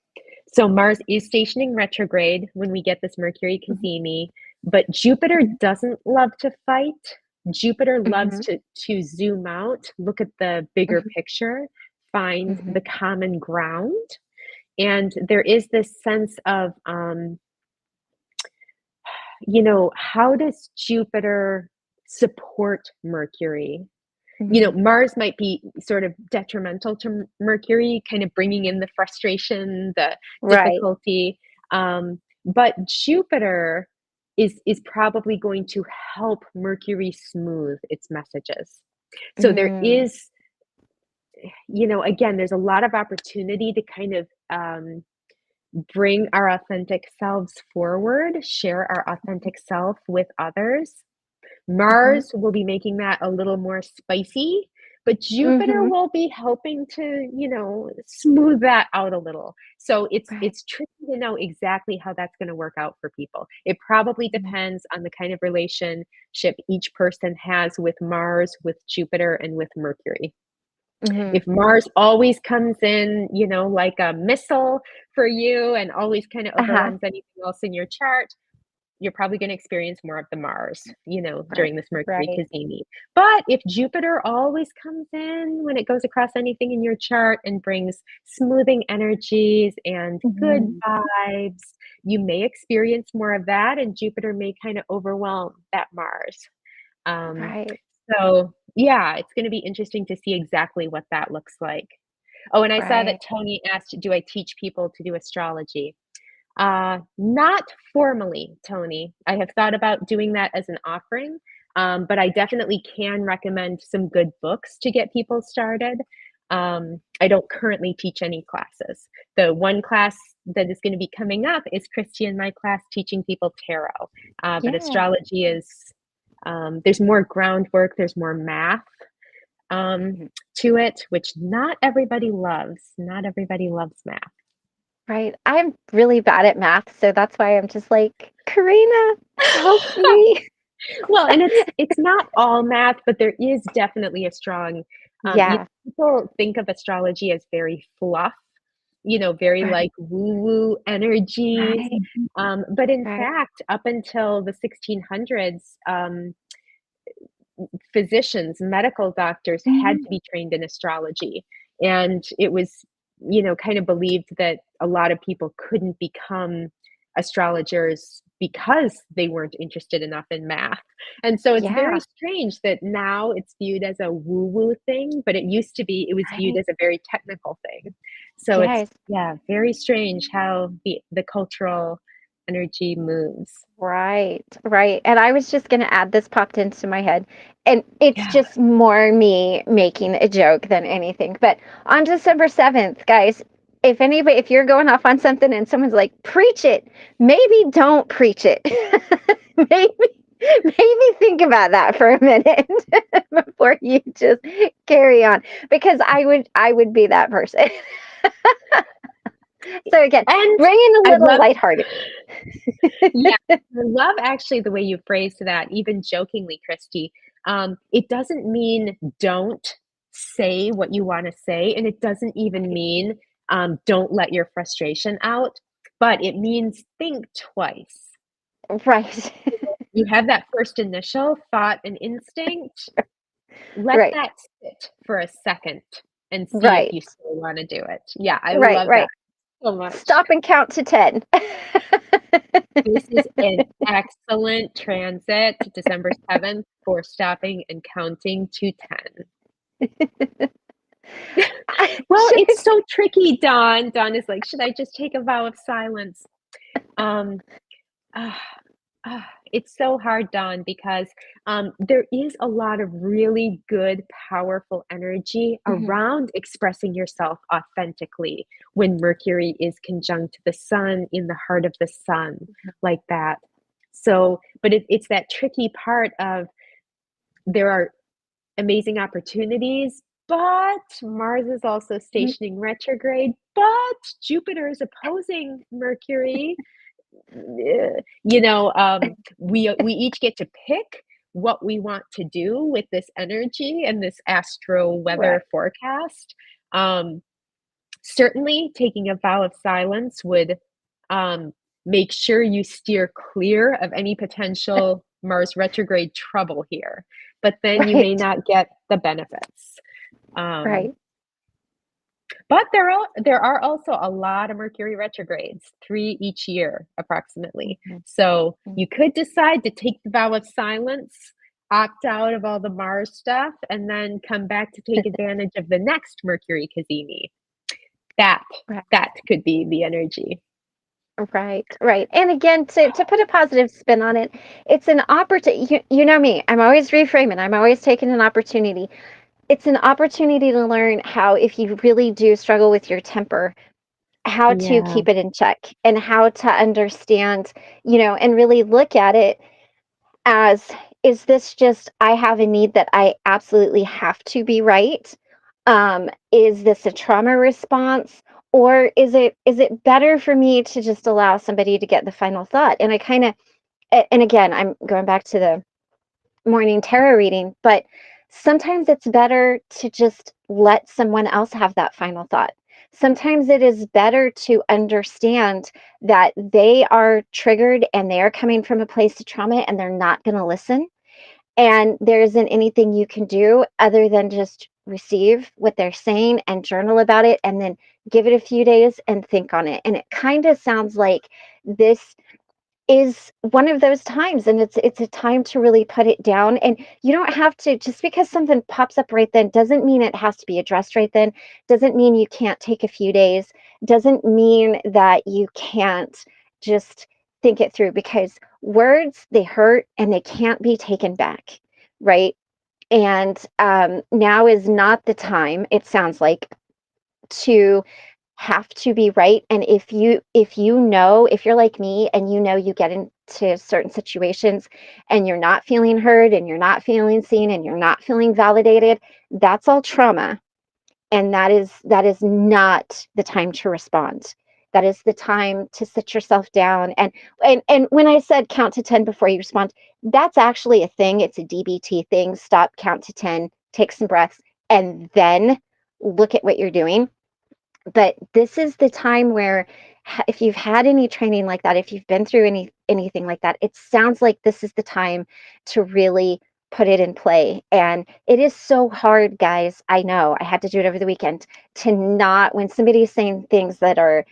So Mars is stationing retrograde when we get this Mercury Mhm. cazimi, but Jupiter Mhm. doesn't love to fight. Jupiter loves Mhm. to zoom out, look at the bigger Mhm. picture, find Mhm. the common ground. And there is this sense of, how does Jupiter support Mercury? Mhm. Mars might be sort of detrimental to Mercury, kind of bringing in the frustration, the Right. difficulty. But Jupiter is probably going to help Mercury smooth its messages. So there Mm. is, again, there's a lot of opportunity to kind of bring our authentic selves forward, share our authentic self with others. Mhm. Mars will be making that a little more spicy, but Jupiter Mhm. will be helping to, smooth that out a little. So it's Right. it's tricky to know exactly how that's going to work out for people. It probably Mhm. depends on the kind of relationship each person has with Mars, with Jupiter, and with Mercury. Mhm. If Mars always comes in, like a missile for you and always kind of Uh-huh. overruns anything else in your chart, you're probably going to experience more of the Mars, Right. during this Mercury Right. cazimi. But if Jupiter always comes in when it goes across anything in your chart and brings smoothing energies and good Mhm. vibes, you may experience more of that, and Jupiter may kind of overwhelm that Mars. Um, Right. so, yeah, it's going to be interesting to see exactly what that looks like. Oh, and I saw that Right. Tony asked, do I teach people to do astrology? Not formally, Tony. I have thought about doing that as an offering, but I definitely can recommend some good books to get people started. I don't currently teach any classes. The one class that is going to be coming up is Christy and my class teaching people tarot. But Yeah. astrology is, there's more groundwork, there's more math um, Mhm. to it, which not everybody loves. Not everybody loves math. Right. I'm really bad at math, so that's why I'm just like, Karina, help me. Well, and it's not all math, but there is definitely a strong, Yeah. people think of astrology as very fluff, very Right. like woo-woo energies. Right. But in Right. fact, up until the 1600s, physicians, medical doctors had Mhm. to be trained in astrology. And it was, kind of believed that a lot of people couldn't become astrologers because they weren't interested enough in math. And so it's very Yeah. strange that now it's viewed as a woo woo thing, but it was viewed Right. as a very technical thing. So it's, Yes. yeah, very strange how the cultural energy moves. Right, right. And I was just going to add this popped into my head. And it's Yeah. just more me making a joke than anything. But on December 7th, guys, if you're going off on something and someone's like, preach it, maybe don't preach it. maybe think about that for a minute before you just carry on. Because I would be that person. So again, And bringing a I little love lighthearted. Yeah, I love actually the way you phrased that, even jokingly, Christy. It doesn't mean don't say what you want to say. And it doesn't even mean don't let your frustration out, but it means think twice. Right. You have that first initial thought and instinct. Let Right. that sit for a second and see if Right. you still want to do it. Yeah, I Right. love that Right. so much. Stop and count to 10. This is an excellent transit, December 7th, for stopping and counting to 10. Well, Should it's so tricky, Dawn. Dawn is like, "Should I just take a vow of silence?" Um, ah, it's so hard, Dawn, because there is a lot of really good, powerful energy Mhm. around expressing yourself authentically when Mercury is conjunct the sun in the heart of the sun, like that. So, but it's that tricky part of there are amazing opportunities, but Mars is also Mhm. stationing retrograde, but Jupiter is opposing Mercury. We each get to pick what we want to do with this energy and this astro Right. weather forecast. Um, Certainly, taking a vow of silence would make sure you steer clear of any potential Mars retrograde trouble here, but then you may Right. not get the benefits. Um, Right. but there are also a lot of Mercury retrogrades, 3 each year approximately. Mhm. So Mhm. you could decide to take the vow of silence, opt out of all the Mars stuff, and then come back to take advantage of the next Mercury cazimi. That Right. that could be the energy. Right, right. And again, to put a positive spin on it, it's an opportunity. You know me, I'm always reframing, I'm always taking an opportunity. It's an opportunity to learn how, if you really do struggle with your temper, how to Yeah. keep it in check and how to understand, and really look at it as, is this just, I have a need that I absolutely have to be right? Is this a trauma response? Or is it better for me to just allow somebody to get the final thought? And I kind of, and again, I'm going back to the morning tarot reading, but sometimes it's better to just let someone else have that final thought. Sometimes it is better to understand that they are triggered and they are coming from a place of trauma and they're not going to listen. And there isn't anything you can do other than just receive what they're saying and journal about it and then give it a few days and think on it. And it kind of sounds like this is one of those times, and it's a time to really put it down. And you don't have to, just because something pops up right then doesn't mean it has to be addressed right then, doesn't mean you can't take a few days, doesn't mean that you can't just think it through, because words, they hurt and they can't be taken back, right? And now is not the time, it sounds like, to have to be right. And if you're like me and you get into certain situations and you're not feeling heard and you're not feeling seen and you're not feeling validated, that's all trauma. And that is not the time to respond. That is the time to sit yourself down. And when I said count to 10 before you respond, that's actually a thing. It's a DBT thing. Stop, count to 10, take some breaths, and then look at what you're doing. But this is the time where, if you've had any training like that, if you've been through anything like that, it sounds like this is the time to really put it in play. And it is so hard, guys. I know, I had to do it over the weekend, to not, when somebody's saying things that are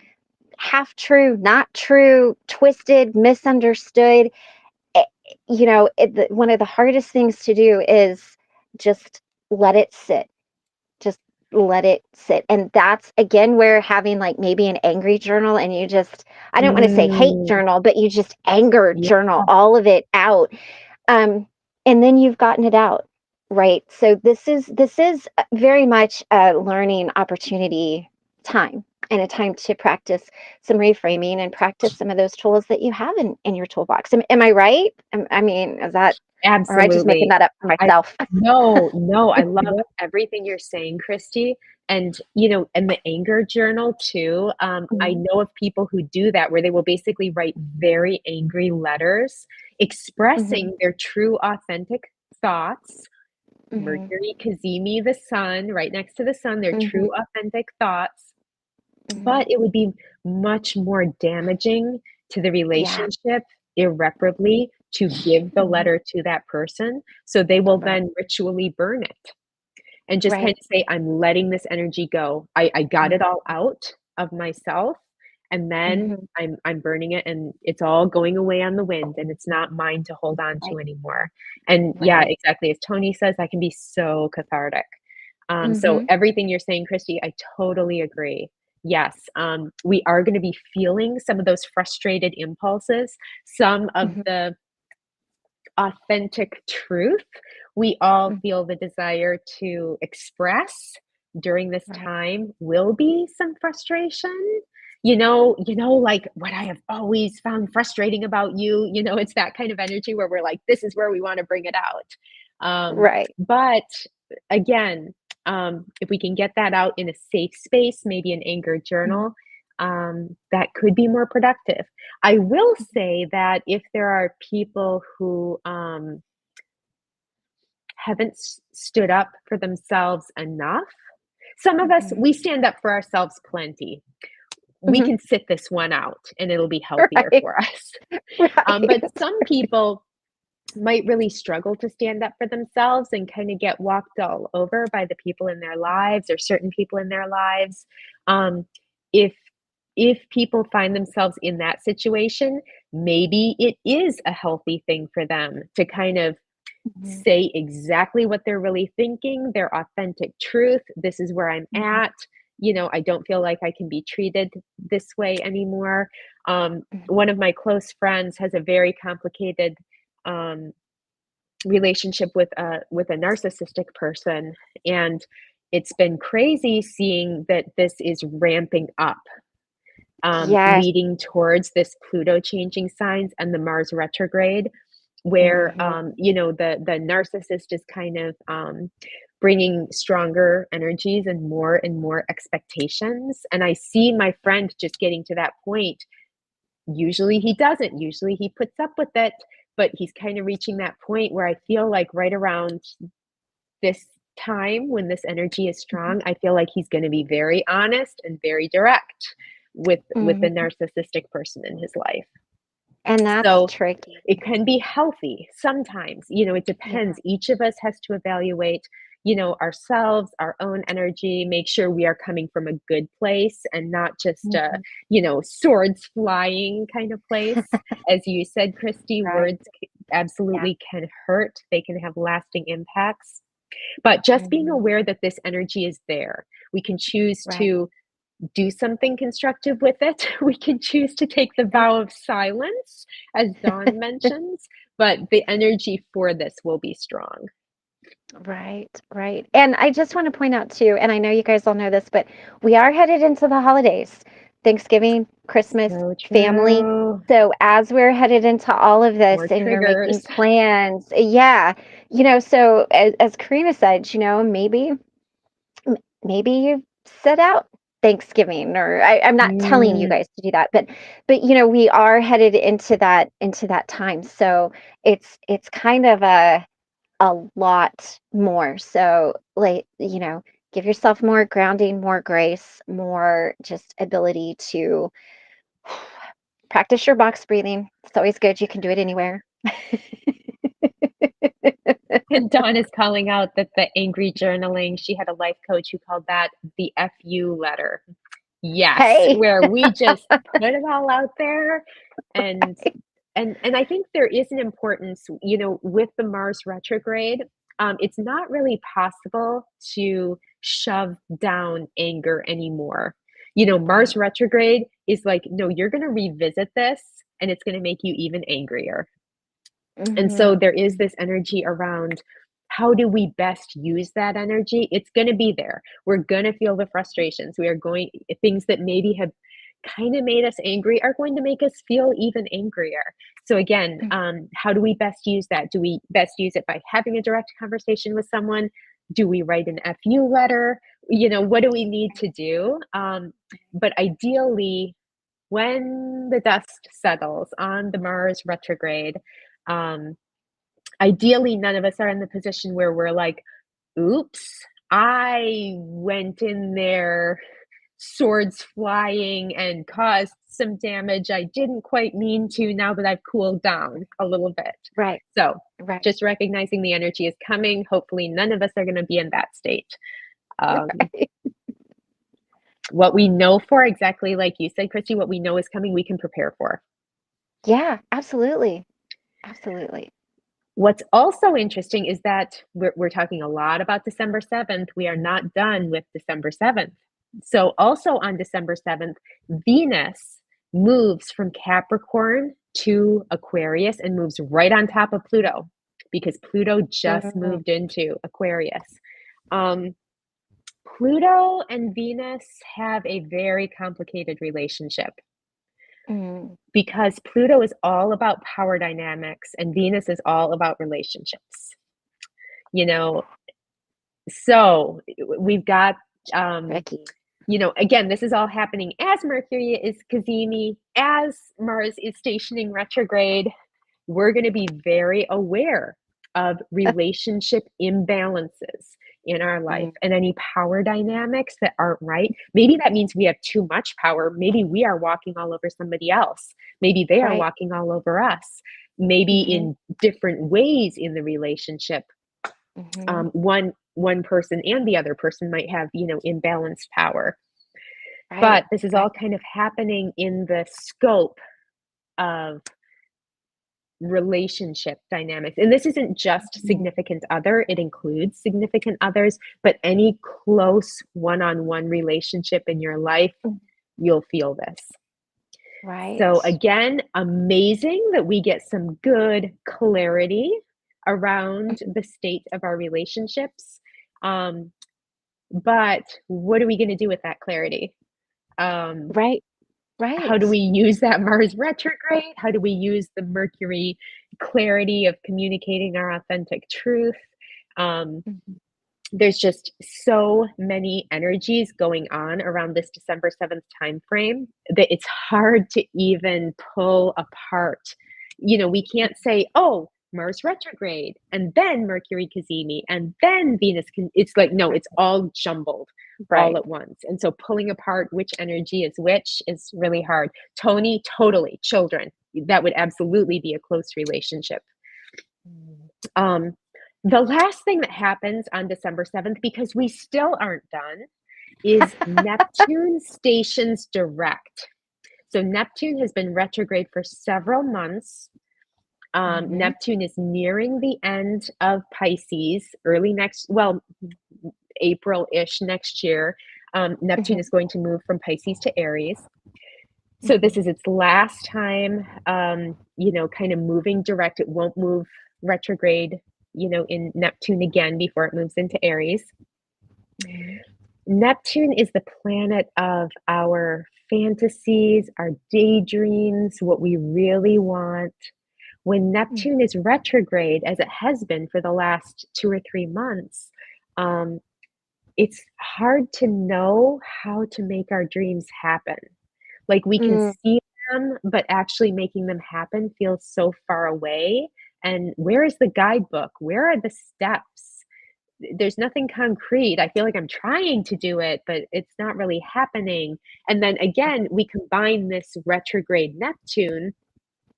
half true, not true, twisted, misunderstood, eh, one of the hardest things to do is just let it sit, just let it sit. And that's again where having, like, maybe an angry journal, and you just, I don't want to say hate Mm, journal, but you just anger yeah. journal all of it out. um and then you've gotten it out, right? So this is very much a learning opportunity time, and a time to practice some reframing and practice some of those tools that you have in your toolbox. Am I right? I mean, is that, or am I just making Absolutely. that up for I myself? No, no, I love everything you're saying, Christy. And, and the anger journal too. I Mhm. know of people who do that where they will basically write very angry letters Mhm. expressing their true, authentic thoughts, Mhm. Mercury cazimi the sun, right next to the sun, their Mhm. true authentic thoughts, Mhm. but it would be much more damaging to the Yeah. relationship irreparably to give the Mhm. letter to that person, so they will Right. then ritually burn it and just kind Right. of say, "I'm letting this energy go. I got Mhm. it all out of myself, and then Mhm. I'm burning it, and it's all going away on the wind, and it's not mine to hold on Right. to anymore." And yeah, Right. exactly, as Tony says, that can be so cathartic. So Mhm. everything you're saying, Christy, I totally agree. Yes, we are gonna be feeling some of those frustrated impulses, some of Mhm. the authentic truth we all Mhm. feel the desire to express during this Right. time will be some frustration. Like what I have always found frustrating about you, it's that kind of energy where we're like, this is where we want to bring it out. Right. But again, if we can get that out in a safe space, maybe an anger Mhm. journal, that could be more productive. I will Mhm. say that if there are people who haven't stood up for themselves enough, some of us, Mhm. we stand up for ourselves plenty. We Mhm. can sit this one out and it'll be healthier Right. for us. But Right. some people might really struggle to stand up for themselves and kind of get walked all over by the people in their lives or certain people in their lives. Um, if if people find themselves in that situation, maybe it is a healthy thing for them to kind of Mhm. say exactly what they're really thinking, their authentic truth. This is where I'm Mhm. at. I don't feel like I can be treated this way anymore. Mhm. One of my close friends has a very complicated um, relationship with a narcissistic person, and it's been crazy seeing that this is ramping up, Yes. leading towards this Pluto changing signs and the Mars retrograde, where Mhm. the narcissist is kind of bringing stronger energies and more expectations. And I see my friend just getting to that point. Usually he doesn't. Usually he puts up with it, but he's kind of reaching that point where I feel like right around this time when this energy is Mhm. strong, I feel like he's going to be very honest and very direct with the Mhm. narcissistic person in his life. And that's So tricky. it can be healthy sometimes. It Yeah. depends. Each of us has to evaluate, ourselves, our own energy, make sure we are coming from a good place and not just a, Mhm. swords flying kind of place. As you said, Christy, Right. words Yeah. absolutely can hurt. They can have lasting impacts. But just being Mhm. aware that this energy is there, we can choose Right. to do something constructive with it. We can choose to take the Right. vow of silence, as Dawn mentions, but the energy for this will be strong. Right, right. And I just want to point out too, and I know you guys all know this, but we are headed into the holidays, Thanksgiving, Christmas, So family. true. So as we're headed into all of More this and you're making triggers. plans, yeah, so as Karina said, maybe you set out Thanksgiving, or I'm not telling you Mm, guys to do that, but we are headed into that time. So it's kind of a lot more. So, like, give yourself more grounding, more grace, more just ability to practice your box breathing. It's always good. You can do it anywhere. and Dawn is calling out that the angry journaling, she had a life coach who called that the FU letter. Yes, Hey. where we just put it all out there and and I think there is an importance, with the Mars retrograde. It's not really possible to shove down anger anymore. Mars Right. retrograde is like, no, you're going to revisit this and it's going to make you even angrier. And so Mhm. there is this energy around how do we best use that energy? It's going to be there. We're going to feel the frustrations. We are going, things that maybe have kind of made us angry are going to make us feel even angrier. So, again, Mhm. how do we best use that? Do we best use it by having a direct conversation with someone? Do we write an FU letter? What do we need to do? But ideally, when the dust settles on the Mars retrograde, um, ideally, none of us are in the position where we're like oops, I went in there swords flying and caused some damage I didn't quite mean to now that I've cooled down a little bit. Right. So Right. just recognizing the energy is coming. Hopefully, none of us are going to be in that state. Um, Right. what we know for, exactly like you said, Christy, what we know is coming, we can prepare for. Yeah, absolutely. Absolutely. What's also interesting is that we're talking a lot about December 7th. We are not done with December 7th. So, also on December 7th, Venus moves from Capricorn to Aquarius and moves right on top of Pluto because Pluto just Mm, moved into Aquarius. Um, Pluto and Venus have a very complicated relationship mm, because Pluto is all about power dynamics and Venus is all about relationships. You know, so we've got, um, tricky. again, this is all happening as Mercury is cazimi, as Mars is stationing retrograde. We're going to be very aware of relationship imbalances in our life Mm, and any power dynamics that aren't right. Maybe that means we have too much power. Maybe we are walking all over somebody else. Maybe they are right. walking all over us. Maybe Hmm. in different ways in the relationship. Hmm. One person and the other person might have, imbalanced power. Right. But this is all Right. kind of happening in the scope of relationship dynamics. And this isn't just Mm, significant other, it includes significant others, but any close one-on-one relationship in your life, mm, you'll feel this. So right. again, amazing that we get some good clarity around Mhm. the state of our relationships. Um, but what are we going to do with that clarity? Um, Right. how do Right. we use that Mars retrograde? How do we use the Mercury clarity of communicating our authentic truth? Um, Mhm. there's just so many energies going on around this December 7th time frame that it's hard to even pull apart. We can't say, oh, Mars retrograde and then Mercury cazimi and then Venus can, it's like, no, Right. it's all jumbled all Right. at once. And so pulling apart which energy is which is really hard. Tony, totally. Children, that would absolutely be a close relationship. Mm. Um, the last thing that happens on December 7th, because we still aren't done, is Neptune stations direct. So Neptune has been retrograde for several months. Mhm. Neptune is nearing the end of Pisces, early next, well, April-ish next year. Neptune Mhm. is going to move from Pisces to Aries. So this Mhm. is its last time, kind of moving direct. It won't move retrograde, in Neptune again before it moves into Aries. Mhm. Neptune is the planet of our fantasies, our daydreams, what we really want. When Mm. Neptune is retrograde, as it has been for the last 2 or 3 months, um, it's hard to know how to make our dreams happen. Like we can Mm. see them, but actually making them happen feels so far away. And where is the guidebook? Where are the steps? There's nothing concrete. I feel like I'm trying to do it, but it's not really happening. And then again, we combine this retrograde Neptune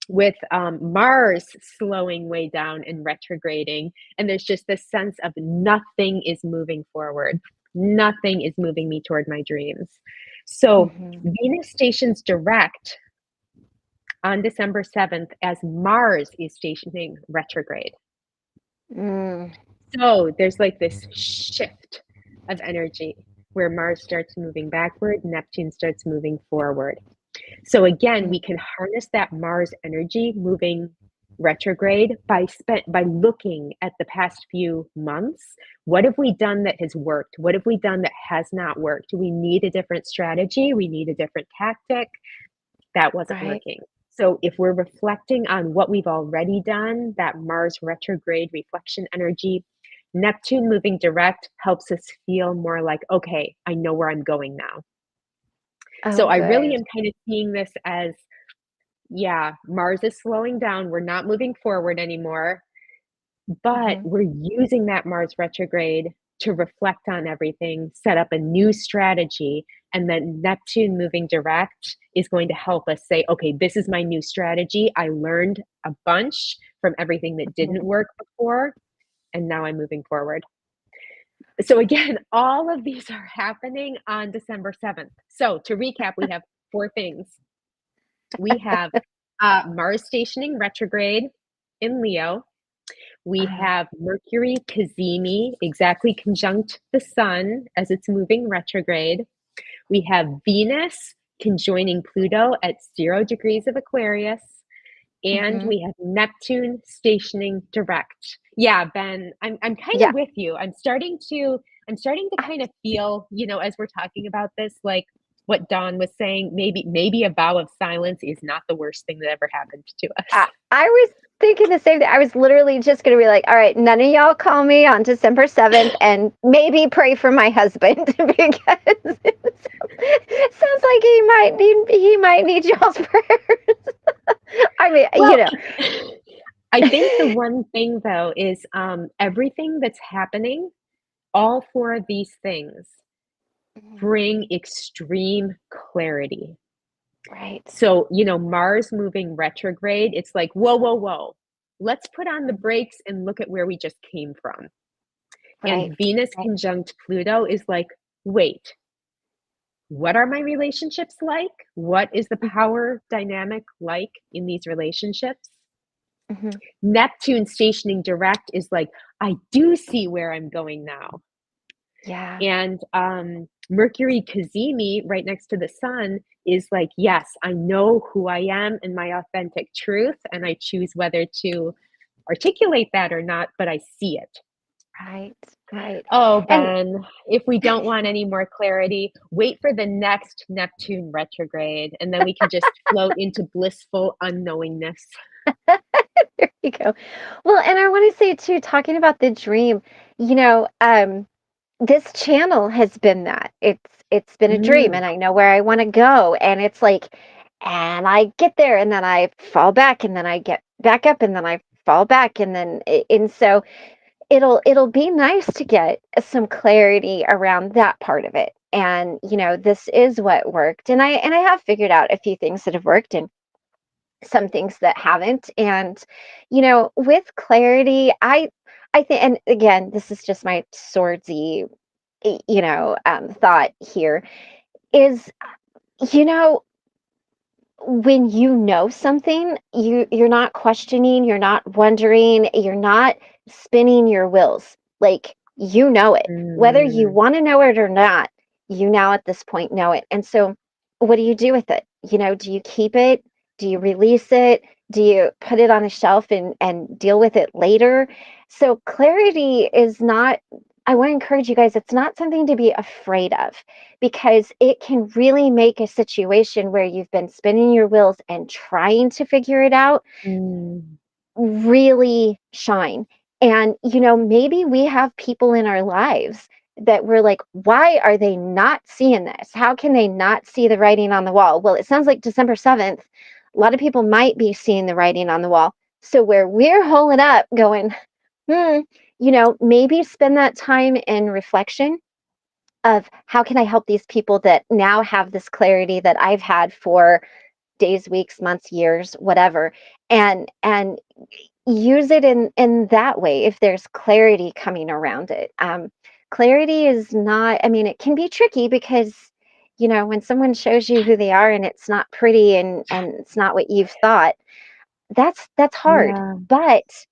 with Mars slowing way down and retrograding. And there's just this sense of nothing is moving forward. Nothing is moving me toward my dreams. So Mhm. Venus stations direct on December 7th as Mars is stationing retrograde. Mm. So there's like this shift of energy where Mars starts moving backward, Neptune starts moving forward. So again, Mm. we can harness that Mars energy moving retrograde by looking at the past few months. What have we done that has worked? What have we done that has not worked? Do we need a different strategy? We need a different tactic. That wasn't Right. working. So if we're reflecting on what we've already done, that Mars retrograde reflection energy, Neptune moving direct helps us feel more like, okay, I know where I'm going now. So Oh, I really good. am kind of seeing this as, yeah, Mars is slowing down. We're not moving forward anymore, but Mhm. we're using that Mars retrograde. to reflect on everything, set up a new strategy, and then Neptune moving direct is going to help us say, okay, this is my new strategy. I learned a bunch from everything that didn't work before, and now I'm moving forward. So again, all of these are happening on December 7th. So to recap, we have four things. We have Mars stationing retrograde in Leo. We have Mercury cazimi, exactly conjunct the sun as it's moving retrograde. We have Venus conjoining Pluto at 0 degrees of Aquarius. And we have Neptune stationing direct. Yeah, Ben, I'm kind Yeah. of with you. I'm starting to kind of feel, as we're talking about this, like what Dawn was saying, maybe a vow of silence is not the worst thing that ever happened to us. I was thinking the same thing. I was literally just going to be like, all right, none of y'all call me on December 7th and maybe pray for my husband because it sounds like he might need y'all's prayers. I mean, Well, I think the one thing though is everything that's happening, all four of these things bring extreme clarity. right. So, Mars moving retrograde, it's like, whoa, whoa, whoa. Let's put on the brakes and look at where we just came from. Right. And Venus Right. conjunct Pluto is like, wait, what are my relationships like? What is the power dynamic like in these relationships? Mm-hmm. Neptune stationing direct is like, I do see where I'm going now. Yeah. And Mercury cazimi, right next to the sun, is like, yes, I know who I am and my authentic truth, and I choose whether to articulate that or not, but I see it. Right. Right. Oh, And Ben, if we don't want any more clarity, wait for the next Neptune retrograde, and then we can just float into blissful unknowingness. there you go. Well, and I want to say too, talking about the dream, this channel has been that. It's been a dream Mm, and I know where I want to go and it's like and I get there and then I fall back and then I get back up and then I fall back and so it'll be nice to get some clarity around that part of it. And this is what worked and I have figured out a few things that have worked and some things that haven't. And with clarity, I think, and again, this is just my swordsy thought here is, you know, when you know something, you're not questioning, you're not wondering, you're not spinning your wheels. Like you know it. Whether you mm, want to know it or not, you now at this point know it. And so what do you do with it? Do you keep it? Do you release it? Do you put it on a shelf and deal with it later? So clarity is not, I want to encourage you guys, it's not something to be afraid of because it can really make a situation where you've been spinning your wheels and trying to figure it out mm, really shine. And, maybe we have people in our lives that we're like, why are they not seeing this? How can they not see the writing on the wall? Well, it sounds like December 7th, a lot of people might be seeing the writing on the wall. So where we're holding up going, hmm, maybe spend that time in reflection of how can I help these people that now have this clarity that I've had for days, weeks, months, years, whatever, and use it in that way if there's clarity coming around it. Clarity is not, I mean, it can be tricky because when someone shows you who they are and it's not pretty and it's not what you've thought, that's hard. yeah, But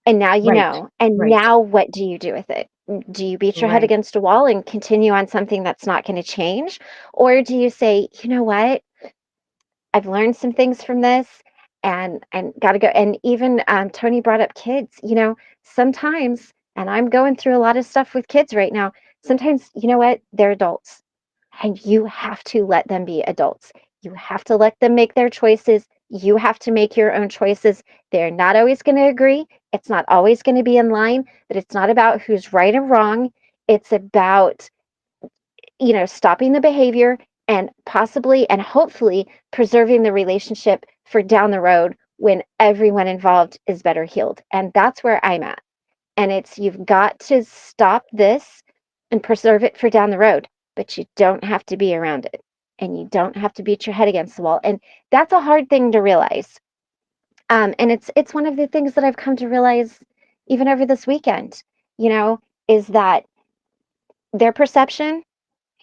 and now right, and right, now what do you do with it? Do you beat your head right. against a wall and continue on something that's not going to change? Or do you say, you know what? I've learned some things from this and got to go. And even Tony brought up kids, sometimes, and I'm going through a lot of stuff with kids right now. Sometimes, you know what? They're adults and you have to let them be adults. You have to let them make their choices. You have to make your own choices. They're not always going to agree. It's not always going to be in line, but it's not about who's right or wrong. It's about stopping the behavior and possibly and hopefully preserving the relationship for down the road when everyone involved is better healed. And that's where I'm at. And it's you've got to stop this and preserve it for down the road, but you don't have to be around it and you don't have to beat your head against the wall. And that's a hard thing to realize. And it's one of the things that I've come to realize even over this weekend, you know, is that their perception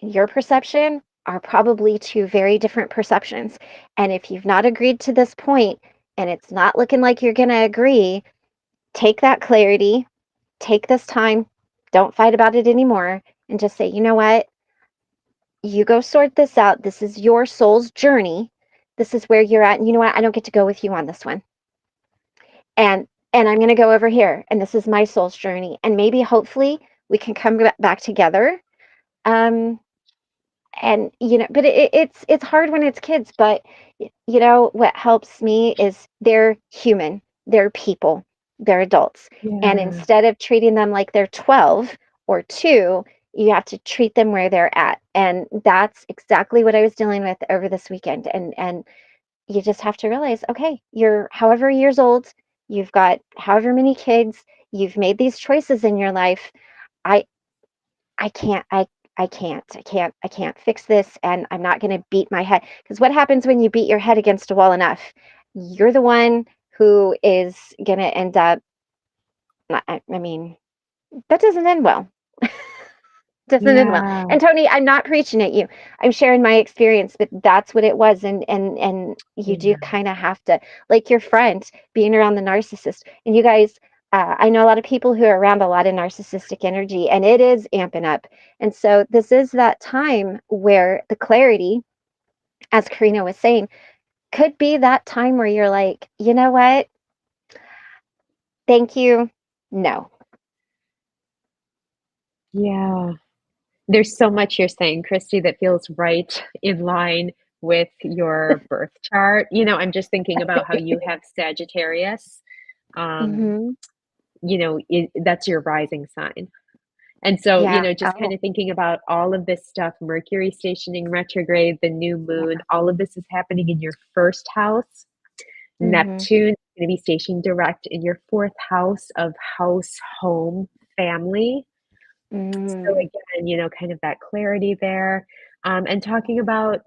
and your perception are probably two very different perceptions. And if you've not agreed to this point and it's not looking like you're going to agree, take that clarity, take this time, don't fight about it anymore, and just say, you know what? You go sort this out. This is your soul's journey. This is where you're at. And you know what? I don't get to go with you on this one. And I'm going to go over here. And this is my soul's journey. And maybe hopefully we can come back together. Um, and but it's hard when it's kids, but what helps me is they're human, they're people, they're adults, and Yeah. instead of treating them like they're 12 or 2, you have to treat them where they're at. And that's exactly what I was dealing with over this weekend. And you just have to realize, okay, you're however years old, you've got however many kids, you've made these choices in your life. I I can't I can't I can't I can't fix this, and I'm not going to beat my head, because what happens when you beat your head against a wall enough? You're the one who is going to end up, I mean, that doesn't end well. Doesn't end well. Yeah. And Tony, I'm not preaching at you. I'm sharing my experience, but that's what it was. And you do Yeah. kind of have to, like your friend being around the narcissist. And you guys, I know a lot of people who are around a lot of narcissistic energy, and it is amping up. And so this is that time where the clarity, as Karina was saying, could be that time where you're like, you know what? Thank you. No. Yeah. There's so much you're saying, Christy, that feels right in line with your birth chart. I'm just thinking about how you have Sagittarius. Um, Hmm. that's your rising sign. And so, Yeah. just kind Oh, of thinking about all of this stuff, Mercury stationing retrograde, the new moon, yeah. all of this is happening in your first house. Hmm. Neptune is going to be stationed direct in your fourth house of house, home, family. So Mm. again, kind of that clarity there. And talking about,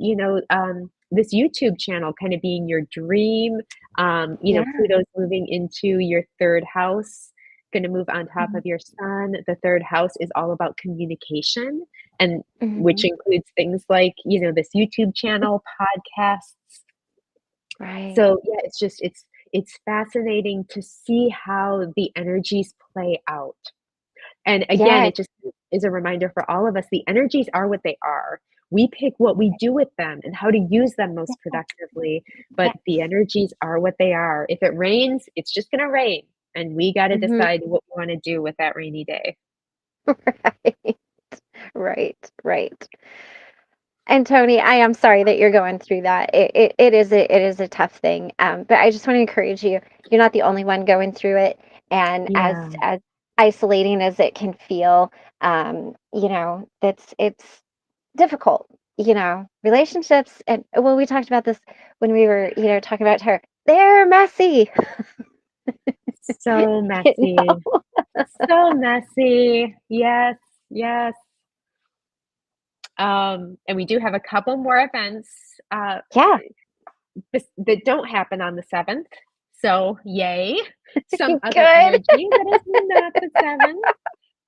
this YouTube channel kind of being your dream. Yeah. Pluto's moving into your third house, going to move on top of your sun. The third house is all about communication, and which Mhm. includes things like, this YouTube channel, podcasts. Right. So yeah, it's fascinating to see how the energies play out. And again, Yes. it just is a reminder for all of us, the energies are what they are. We pick what we do with them and how to use them most productively, but the Yes. energies are what they are. If it rains, it's just going to rain, and we got to Mhm. decide what we want to do with that rainy day. Right. Right. Right. And Tony, I am sorry that you're going through that. It is a tough thing. But I just want to encourage you. You're not the only one going through it. And Yeah. as isolating as it can feel, that's it's difficult. Relationships, and well, we talked about this when we were, talking about her. They're messy. So You messy. know? So messy. Yes. Yes. And we do have a couple more events uh, Yeah. that don't happen on the 7th. So, yay. Some other Good. energy that is not the 7th.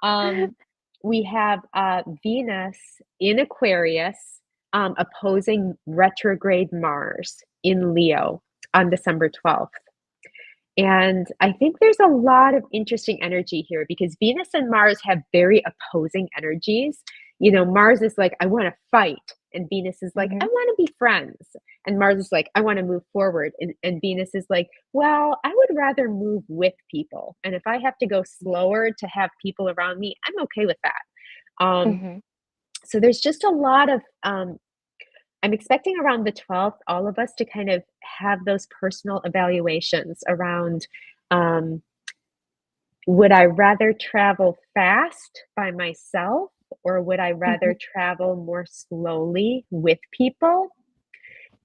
Um, we have Venus in Aquarius opposing retrograde Mars in Leo on December 12th. And I think there's a lot of interesting energy here because Venus and Mars have very opposing energies. Mars is like, I want to fight. And Venus is like, I Mhm. want to be friends. And Mars is like, I want to move forward. And Venus is like, well, I would rather move with people. And if I have to go slower to have people around me, I'm okay with that. Mhm. So there's just a lot of I'm expecting around the 12th, all of us to kind of have those personal evaluations around um, would I rather travel fast by myself or would I rather Mhm. travel more slowly with people?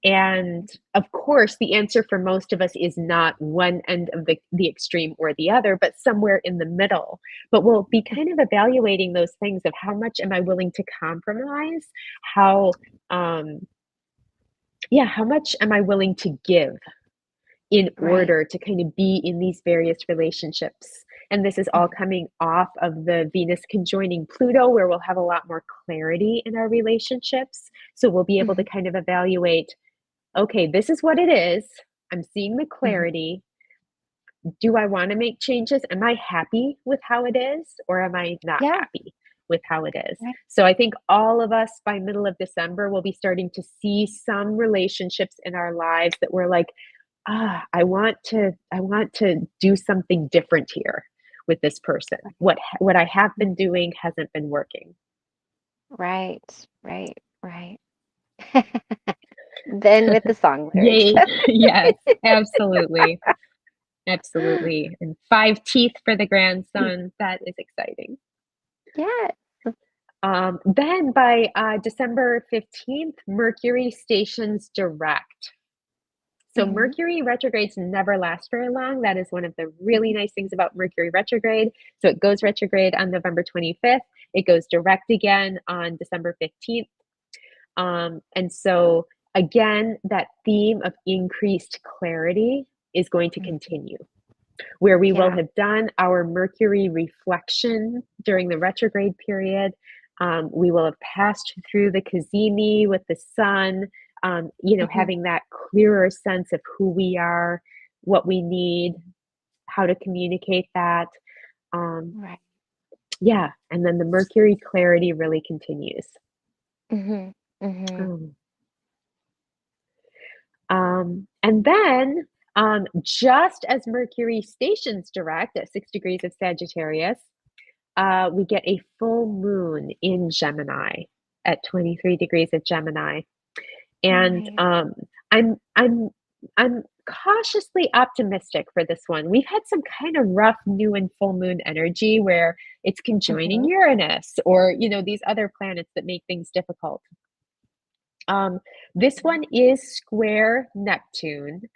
And of course, the answer for most of us is not one end of the extreme or the other, but somewhere in the middle. But we'll be kind of evaluating those things of how much am I willing to compromise? How, um, yeah, how much am I willing to give in Right. order to kind of be in these various relationships? And this is all Mhm. coming off of the Venus conjoining Pluto, where we'll have a lot more clarity in our relationships. So we'll be able to Mhm. kind of evaluate, okay, this is what it is. I'm seeing the Mhm. clarity. Do I want to make changes? Am I happy with how it is, or am I not Yeah. happy with how it is? Right. So I think all of us by middle of December will be starting to see some relationships in our lives that we're like, I want to do something different here with this person. What I have been doing hasn't been working. Right. Right. Right. Then with the song lyrics. Yay. Yes, absolutely. Absolutely. And 5 teeth for the grandson. That is exciting. Yeah. Then by December 15th, Mercury stations direct. So Mhm. Mercury retrogrades never last very long. That is one of the really Mhm. nice things about Mercury retrograde. So it goes retrograde on November 25th. It goes direct again on December 15th. And so again, that theme of increased clarity is going to Mhm. continue, where we will Yeah. have done our Mercury reflection during the retrograde period. We will have passed through the cazimi with the sun, Mhm. having that clearer sense of who we are, what we need, how to communicate that. Um, Right. yeah, and then the Mercury clarity really continues. Mhm. Mhm. Um, and then, just as Mercury stations direct at 6 degrees of Sagittarius, we get a full moon in Gemini at 23 degrees of Gemini. And Right. I'm cautiously optimistic for this one. We've had some kind of rough new and full moon energy where it's conjoining Mhm. Uranus or these other planets that make things difficult. Um, this one is square Neptune.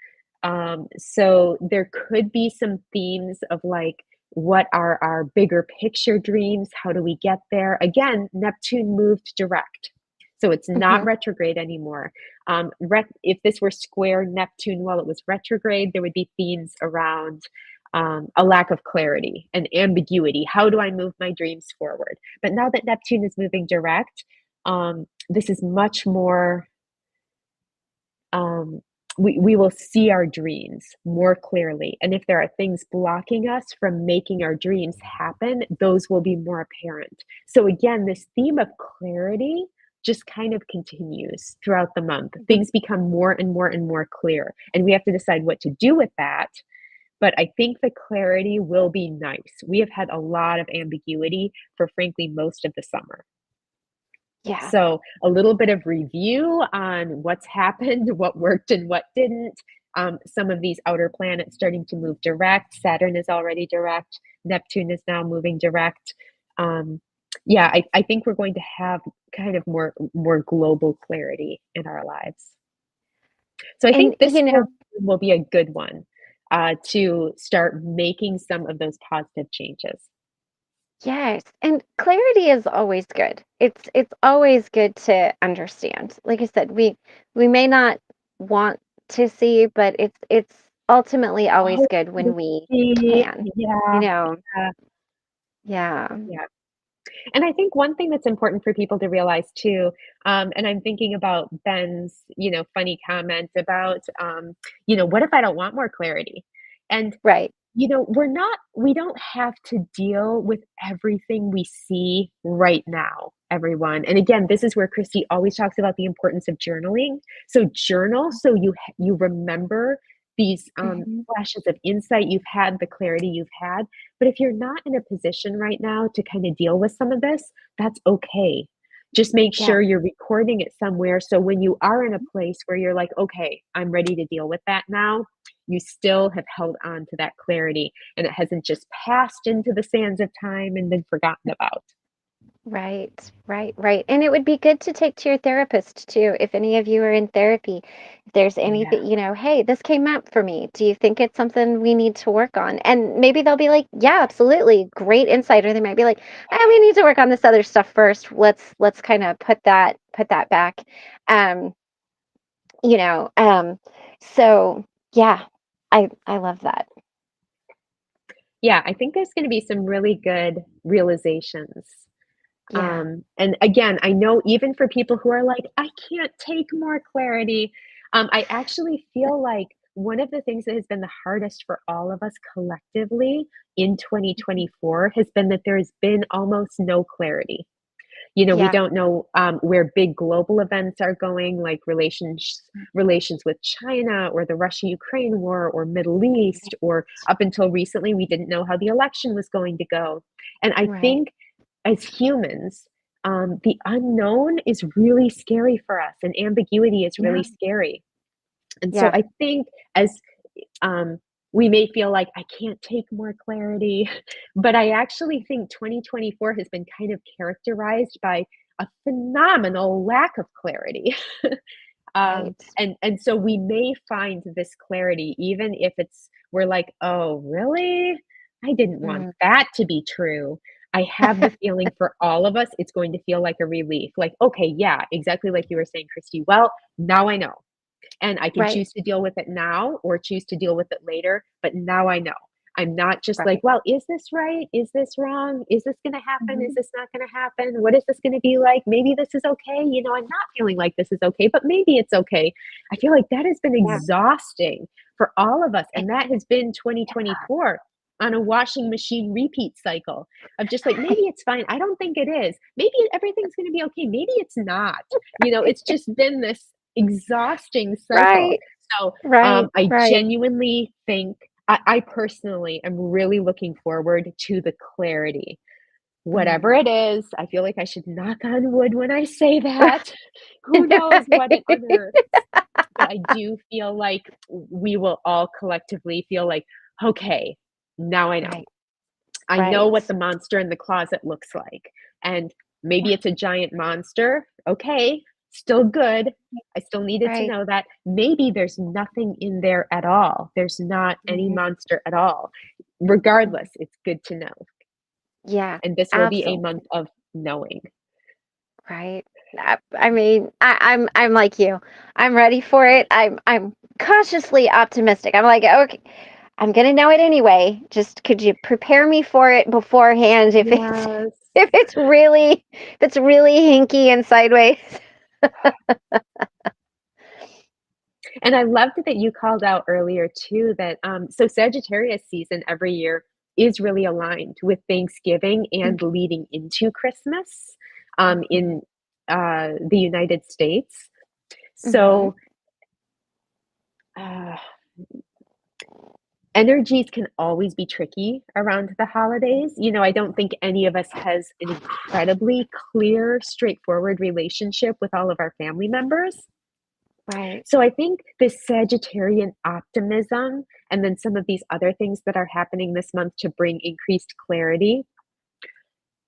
So there could be some themes of like, what are our bigger picture dreams? How do we get there? Again, Neptune moved direct. So it's not Mhm. retrograde anymore. If this were square Neptune while it was retrograde, there would be themes around a lack of clarity and ambiguity. How do I move my dreams forward? But now that Neptune is moving direct, this is much more, um, we will see our dreams more clearly. And if there are things blocking us from making our dreams happen, those will be more apparent. So, again, this theme of clarity just kind of continues throughout the month. Mhm. Things become more and more and more clear, and we have to decide what to do with that. But I think the clarity will be nice. We have had a lot of ambiguity for, frankly, most of the summer. Yeah. So, a little bit of review on what's happened, what worked and what didn't. Some of these outer planets starting to move direct. Saturn is already direct. Neptune is now moving direct. Um, yeah, I think we're going to have kind of more global clarity in our lives. So I And think this will be a good one to start making some of those positive changes. yes, and clarity is always good. It's always good to understand. Like I said, we may not want to see, but it's ultimately always Oh, good when we yeah, can. You yeah, know. Yeah. yeah. And I think one thing that's important for people to realize too, and I'm thinking about Ben's, funny comment about, what if I don't want more clarity? And Right. we don't have to deal with everything we see right now, everyone. And again, this is where Christy always talks about the importance of journaling. So journal so you remember these Mhm. flashes of insight you've had, the clarity you've had. But if you're not in a position right now to kind of deal with some of this, that's okay. Just make Yeah. sure you're recording it somewhere so when you are in a place where you're like, okay, I'm ready to deal with that now, you still have held on to that clarity and it hasn't just passed into the sands of time and been forgotten about. Right, right, right. And it would be good to take to your therapist too, if any of you are in therapy. If there's Yeah. anything, hey, this came up for me. Do you think it's something we need to work on? And maybe they'll be like, yeah, absolutely. Great insight. Or they might be like, we need to work on this other stuff first. Let's kind of put that back. Um, you know, so yeah, I love that. Yeah, I think there's going to be some really good realizations. Yeah, And again, I know even for people who are like, I can't take more clarity, I actually feel like one of the things that has been the hardest for all of us collectively in 2024 has been that there has been almost no clarity. We yeah, don't know where big global events are going, like relations with China or the Russia-Ukraine war or Middle East, or up until recently, we didn't know how the election was going to go. And I right. think as humans, the unknown is really scary for us, and ambiguity is Yeah, really scary. And so yeah, I think as um, we may feel like I can't take more clarity, but I actually think 2024 has been kind of characterized by a phenomenal lack of clarity. right. And so we may find this clarity, even if we're like, oh, really? I didn't want Mm. that to be true. I have the feeling for all of us, it's going to feel like a relief. Like, okay, yeah, exactly like you were saying, Christy. Well, now I know. And I can Right, choose to deal with it now or choose to deal with it later, but now I know. I'm not just like, right. well, is this right? Is this wrong? Is this going to happen? Is Mhm. this not going to happen? What is this going to be like? Maybe this is okay. I'm not feeling like this is okay, but maybe it's okay. I feel like that has been Yeah. exhausting for all of us. It And that has been 2024 on a washing machine repeat cycle of just like, maybe it's fine. I don't think it is. Maybe everything's going to be okay. Maybe it's not. It's just been this exhausting circle. right, So right, I right. genuinely think I personally am really looking forward to the clarity. Whatever Mm. it is, I feel like I should knock on wood when I say that. Who knows what it unearths? But I do feel like we will all collectively feel like, okay, now I know. Right, I know right. what the monster in the closet looks like. And maybe Yeah, it's a giant monster. Okay, still good. I still needed to right. know that. Maybe there's nothing in there at all. There's not any Mhm, monster at all. mhm. Regardless, it's good to know. Yeah, And this will be a month absolutely, of knowing. right. I mean, I'm like you. I'm ready for it. I'm cautiously optimistic. I'm like, okay, I'm gonna know it anyway. Just could you prepare me for it beforehand if it's Yes. if it's really hinky and sideways? And I loved that you called out earlier too that so Sagittarius season every year is really aligned with Thanksgiving and leading into Christmas Mhm, in the United States. mhm. So uh, energies can always be tricky around the holidays. I don't think any of us has an incredibly clear, straightforward relationship with all of our family members. Right. So I think this Sagittarian optimism and then some of these other things that are happening this month to bring increased clarity,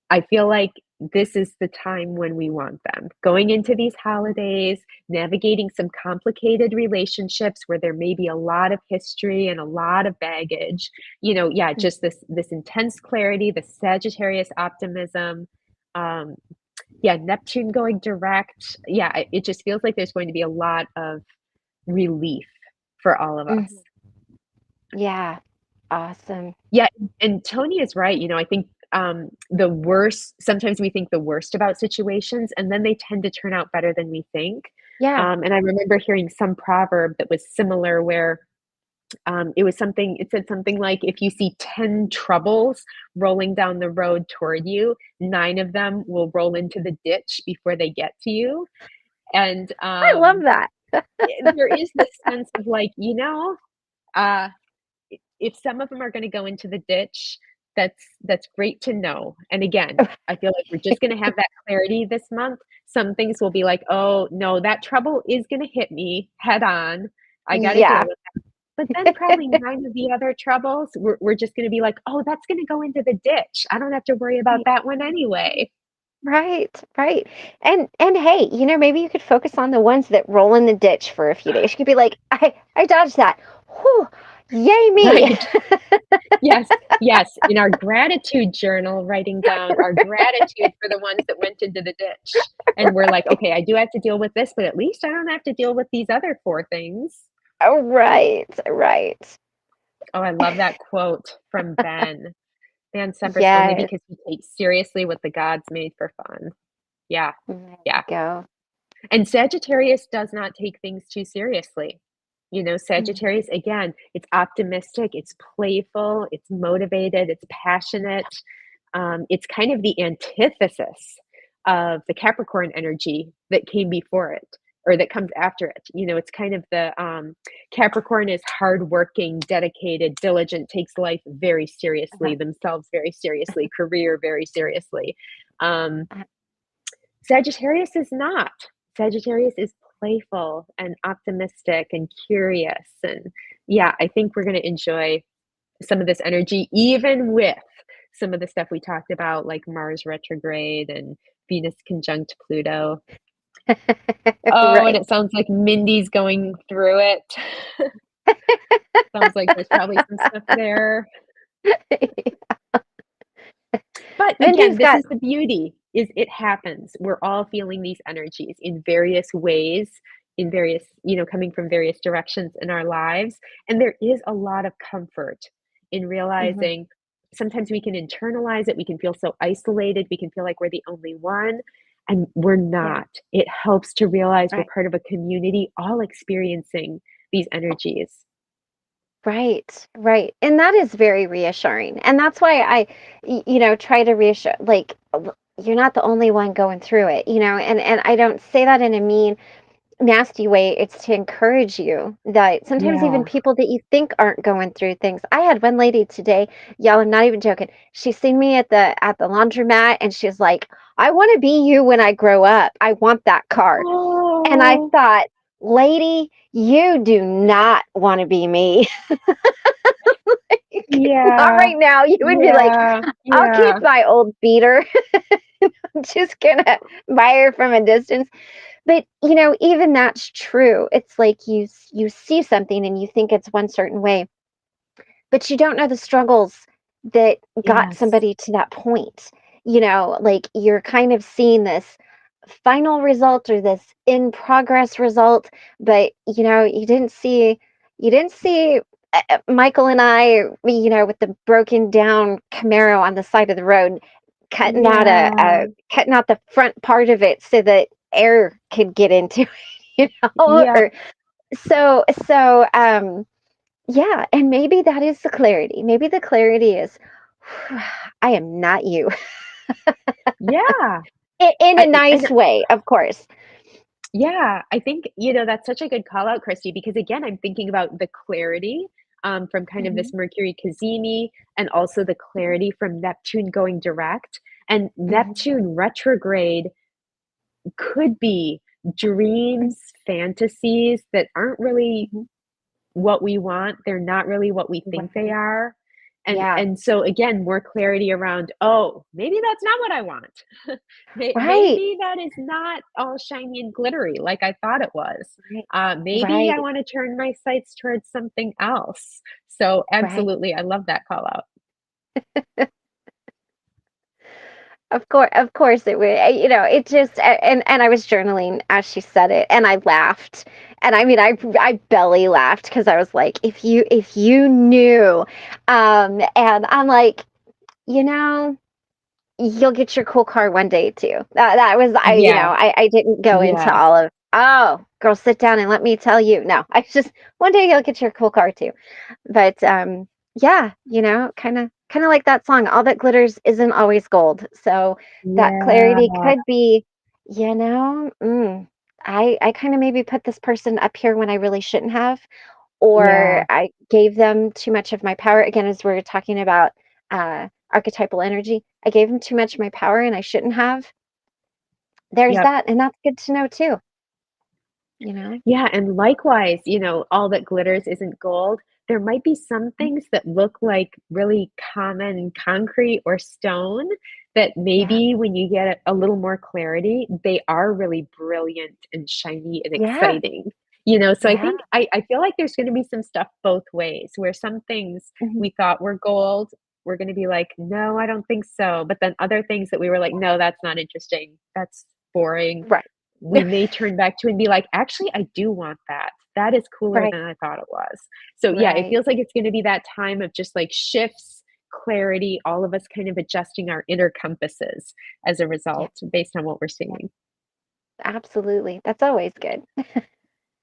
I feel like this is the time when we want them. Going into these holidays, navigating some complicated relationships where there may be a lot of history and a lot of baggage. Yeah, Mm. just this intense clarity, the Sagittarius optimism. Um, yeah, Neptune going direct. Yeah, it just feels like there's going to be a lot of relief for all of us. Mhm. Yeah, awesome. Yeah, and Tony is right. I think the worst, sometimes we think the worst about situations, and then they tend to turn out better than we think. Yeah. And I remember hearing some proverb that was similar where it said something like, if you see 10 troubles rolling down the road toward you, nine of them will roll into the ditch before they get to you. And I love that. there is this sense of like, uh, if some of them are going to go into the ditch, that's great to know. And again, I feel like we're just going to have that clarity this month. Some things will be like, oh no, that trouble is going to hit me head on. I got to deal Yeah. with it. But then probably nine of the other troubles, we're just going to be like, oh, that's going to go into the ditch. I don't have to worry about that one anyway. Right, right. And hey, maybe you could focus on the ones that roll in the ditch for a few days. You could be like, I dodged that. Whew, yay me. Right. Yes, yes. In our gratitude journal, writing down our gratitude for the ones that went into the ditch. And we're like, okay, I do have to deal with this, but at least I don't have to deal with these other four things. Oh, right, right. Oh, I love that quote from Ben. Man suffers only Yes. because he takes seriously what the gods made for fun. Yeah, There you yeah. go. And Sagittarius does not take things too seriously. Mhm. Sagittarius, again, it's optimistic, it's playful, it's motivated, it's passionate. It's kind of the antithesis of the Capricorn energy that came before it or that comes after it. It's kind of the Capricorn is hardworking, dedicated, diligent, takes life very seriously, Uh-huh, themselves very seriously, career very seriously. Um, uh-huh. Sagittarius is not. Sagittarius is playful and optimistic and curious. And yeah, I think we're going to enjoy some of this energy, even with some of the stuff we talked about, like Mars retrograde and Venus conjunct Pluto. Oh, and Right. it sounds like Mindy's going through it. Sounds like there's probably some stuff there. But again, Mindy's this got is the beauty, is it happens. We're all feeling these energies in various ways, in various, coming from various directions in our lives. And there is a lot of comfort in Mhm, realizing sometimes we can internalize it. We can feel so isolated. We can feel like we're the only one. And we're yeah, not. It helps to realize we're right. part of a community all experiencing these energies. Right, right. And that is very reassuring. And that's why try to reassure, like, you're not the only one going through it, and I don't say that in a mean, nasty way. It's to encourage you that sometimes even Yeah. people that you think aren't going through things. I had one lady today, y'all, I'm not even joking. She seen me at the laundromat and she's like, I want to be you when I grow up. I want that car. And I Oh, thought, lady, you do not want to be me. Not yeah. right now. You would be like, Yeah. I'll keep Yeah. my old beater. I'm just gonna buy her from a distance. But even that's true. It's like you see something and you think it's one certain way, but you don't know the struggles that got Yes. somebody to that point. Like you're kind of seeing this final result or this in progress result, but you didn't see Michael and I, with the broken down Camaro on the side of the road, Yeah. cutting out the front part of it so that air could get into it, Yep. or so yeah, and maybe that is the clarity. Maybe the clarity is, I am not you. Yeah. In a And nice way, of course. yeah, I think, that's such a good call out, Christy, because again, I'm thinking about the clarity from kind of this Mhm, Mercury Cazimi and also the mhm, clarity from Neptune going direct. And mhm, Neptune retrograde could be dreams, fantasies that aren't really mhm. what we want. They're not really what we think they Right. are. And Yeah. and so again, more clarity around, oh, maybe that's not what I want. Right. Maybe that is not all shiny and glittery like I thought it was. Right. Maybe I Right. want to turn my sights towards something else. So Right. absolutely, I love that call out. Of course it would. It just and I was journaling as she said it, and I laughed. And I mean, I belly laughed because I was like, if you knew, and I'm like, you know, you'll get your cool car one day too. That was Yeah, I didn't go into yeah, all of, oh, girl, sit down and let me tell you. No, I just, one day you'll get your cool car too. But yeah, kind of like that song, all that glitters isn't always gold. So that yeah, clarity could be, I kind of maybe put this person up here when I really shouldn't have, or yeah, I gave them too much of my power. Again, as we are talking about archetypal energy, I gave them too much of my power and I shouldn't have. There's yep. that, and that's good to know too. You know. Yeah, and likewise, all that glitters isn't gold. There might be some things that look like really common concrete or stone that Yeah. maybe when you get a little more clarity, they are really brilliant and shiny and Yeah. exciting. You know, so I Yeah. think I feel like there's gonna be some stuff both ways, where some things Mhm. we thought were gold, we're gonna be like, "No, I don't think so." But then other things that we were like, "No, that's not interesting. That's boring." Right. We may turn back to and be like, "Actually, I do want that. That is cooler Right. than I thought it was." So, yeah, it Right. feels like it's gonna be that time of just, like, shifts, clarity, all of us kind of adjusting our inner compasses as a Yeah. result based on what we're Yeah. seeing. Absolutely. That's always good.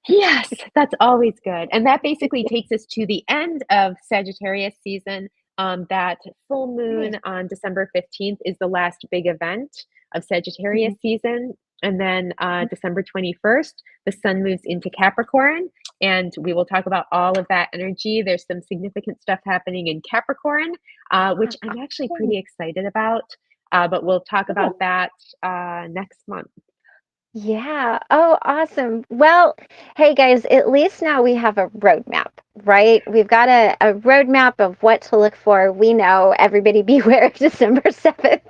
Yes, that's always good, and that basically takes us to the end of Sagittarius season. That full Nice. moon on December 15th is the last big event of Sagittarius Mhm. season, and then, Mhm. December 21st, the sun moves into Capricorn, and we will talk about all of that energy. There's some significant stuff happening in Capricorn, which I'm actually Awesome. pretty excited about, but we'll talk about Cool. that, next month. Yeah. Oh, awesome. Well, hey guys, at least now we have a roadmap, right? We've got a roadmap of what to look for. We know everybody beware of December 7th.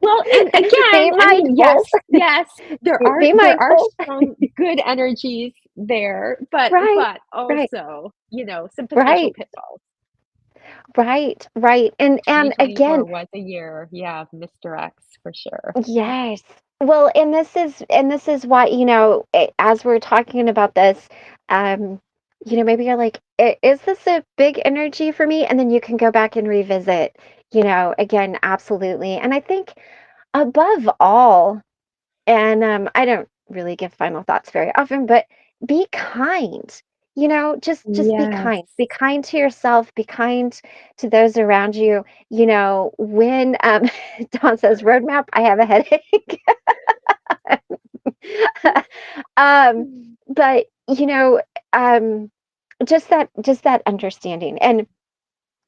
Well, and Be again, I mean, mindful. yes, Be there are mindful. strong good energies there, Right. but Right. also, some potential Right. pitfalls. Right. Right. And again, 2024 was a year, yeah, of Mr. X for sure. yes. Well, and this is why, as we're talking about this, um, maybe you're like, Is this a big energy for me?" And then you can go back and revisit, again, absolutely. And I think above all, and I don't really give final thoughts very often, but be kind. Just be Yes. kind. Be kind to yourself, be kind to those around you. When Dawn says roadmap, I have a headache. um, Mm. but um, just that understanding. And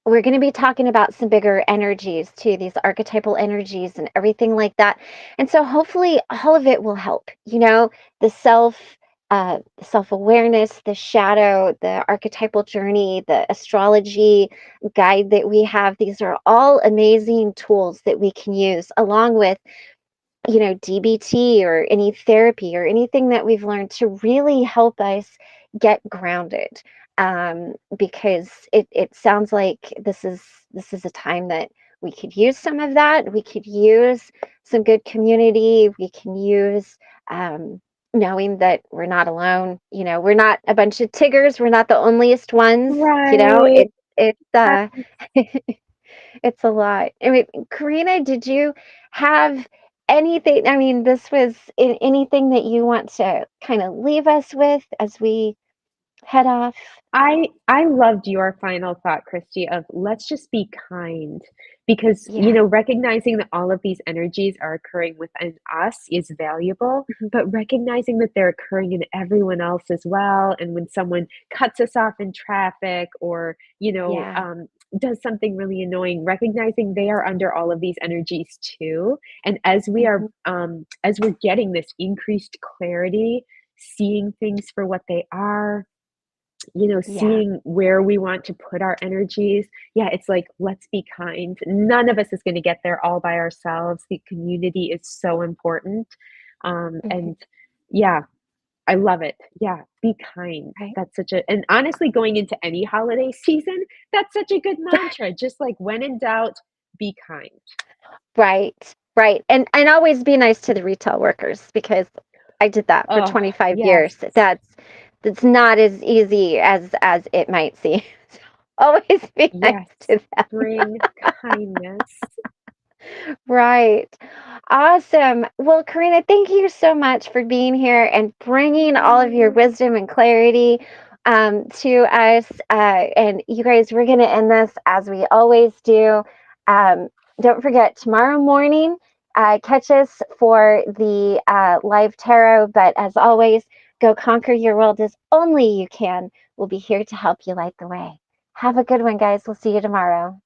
we're going to be talking about some bigger energies too, these archetypal energies and everything like that. And so hopefully all of it will help, the self-awareness, the shadow, the archetypal journey, the astrology guide that we have. These are all amazing tools that we can use along with DBT or any therapy or anything that we've learned to really help us get grounded. Because it sounds like this is a time that we could use some of that. We could use some good community. We can use knowing that we're not alone. We're not a bunch of Tiggers. We're not the onlyest ones. Right. It's it's a lot. I mean, Karina, did you have anything? I mean, this was anything that you want to kind of leave us with as we head off? I loved your final thought, Christy, of let's just be kind because, Yeah. recognizing that all of these energies are occurring within us is valuable, Mhm. but recognizing that they're occurring in everyone else as well. And when someone cuts us off in traffic or, Yeah. does something really annoying, recognizing they are under all of these energies too. And Mhm. as we're getting this increased clarity, seeing things for what they are, Yeah. seeing where we want to put our energies. Yeah, it's like, let's be kind. None of us is going to get there all by ourselves. The community is so important. Mhm. And yeah, I love it. Yeah, be kind. Right. That's and honestly, going into any holiday season, that's such a good mantra. Just like when in doubt, be kind. Right. Right. And always be nice to the retail workers because I did that for Oh, 25 yes. years. That's not as easy as it might seem. So always be nice Yes. to them. Bring kindness. Right. Awesome. Well, Karina, thank you so much for being here and bringing all of your Yay. wisdom and clarity to us. And you guys, we're going to end this as we always do. Um, don't forget, tomorrow morning, catch us for the live tarot. But as always, go conquer your world as only you can. We'll be here to help you light the way. Have a good one, guys. We'll see you tomorrow.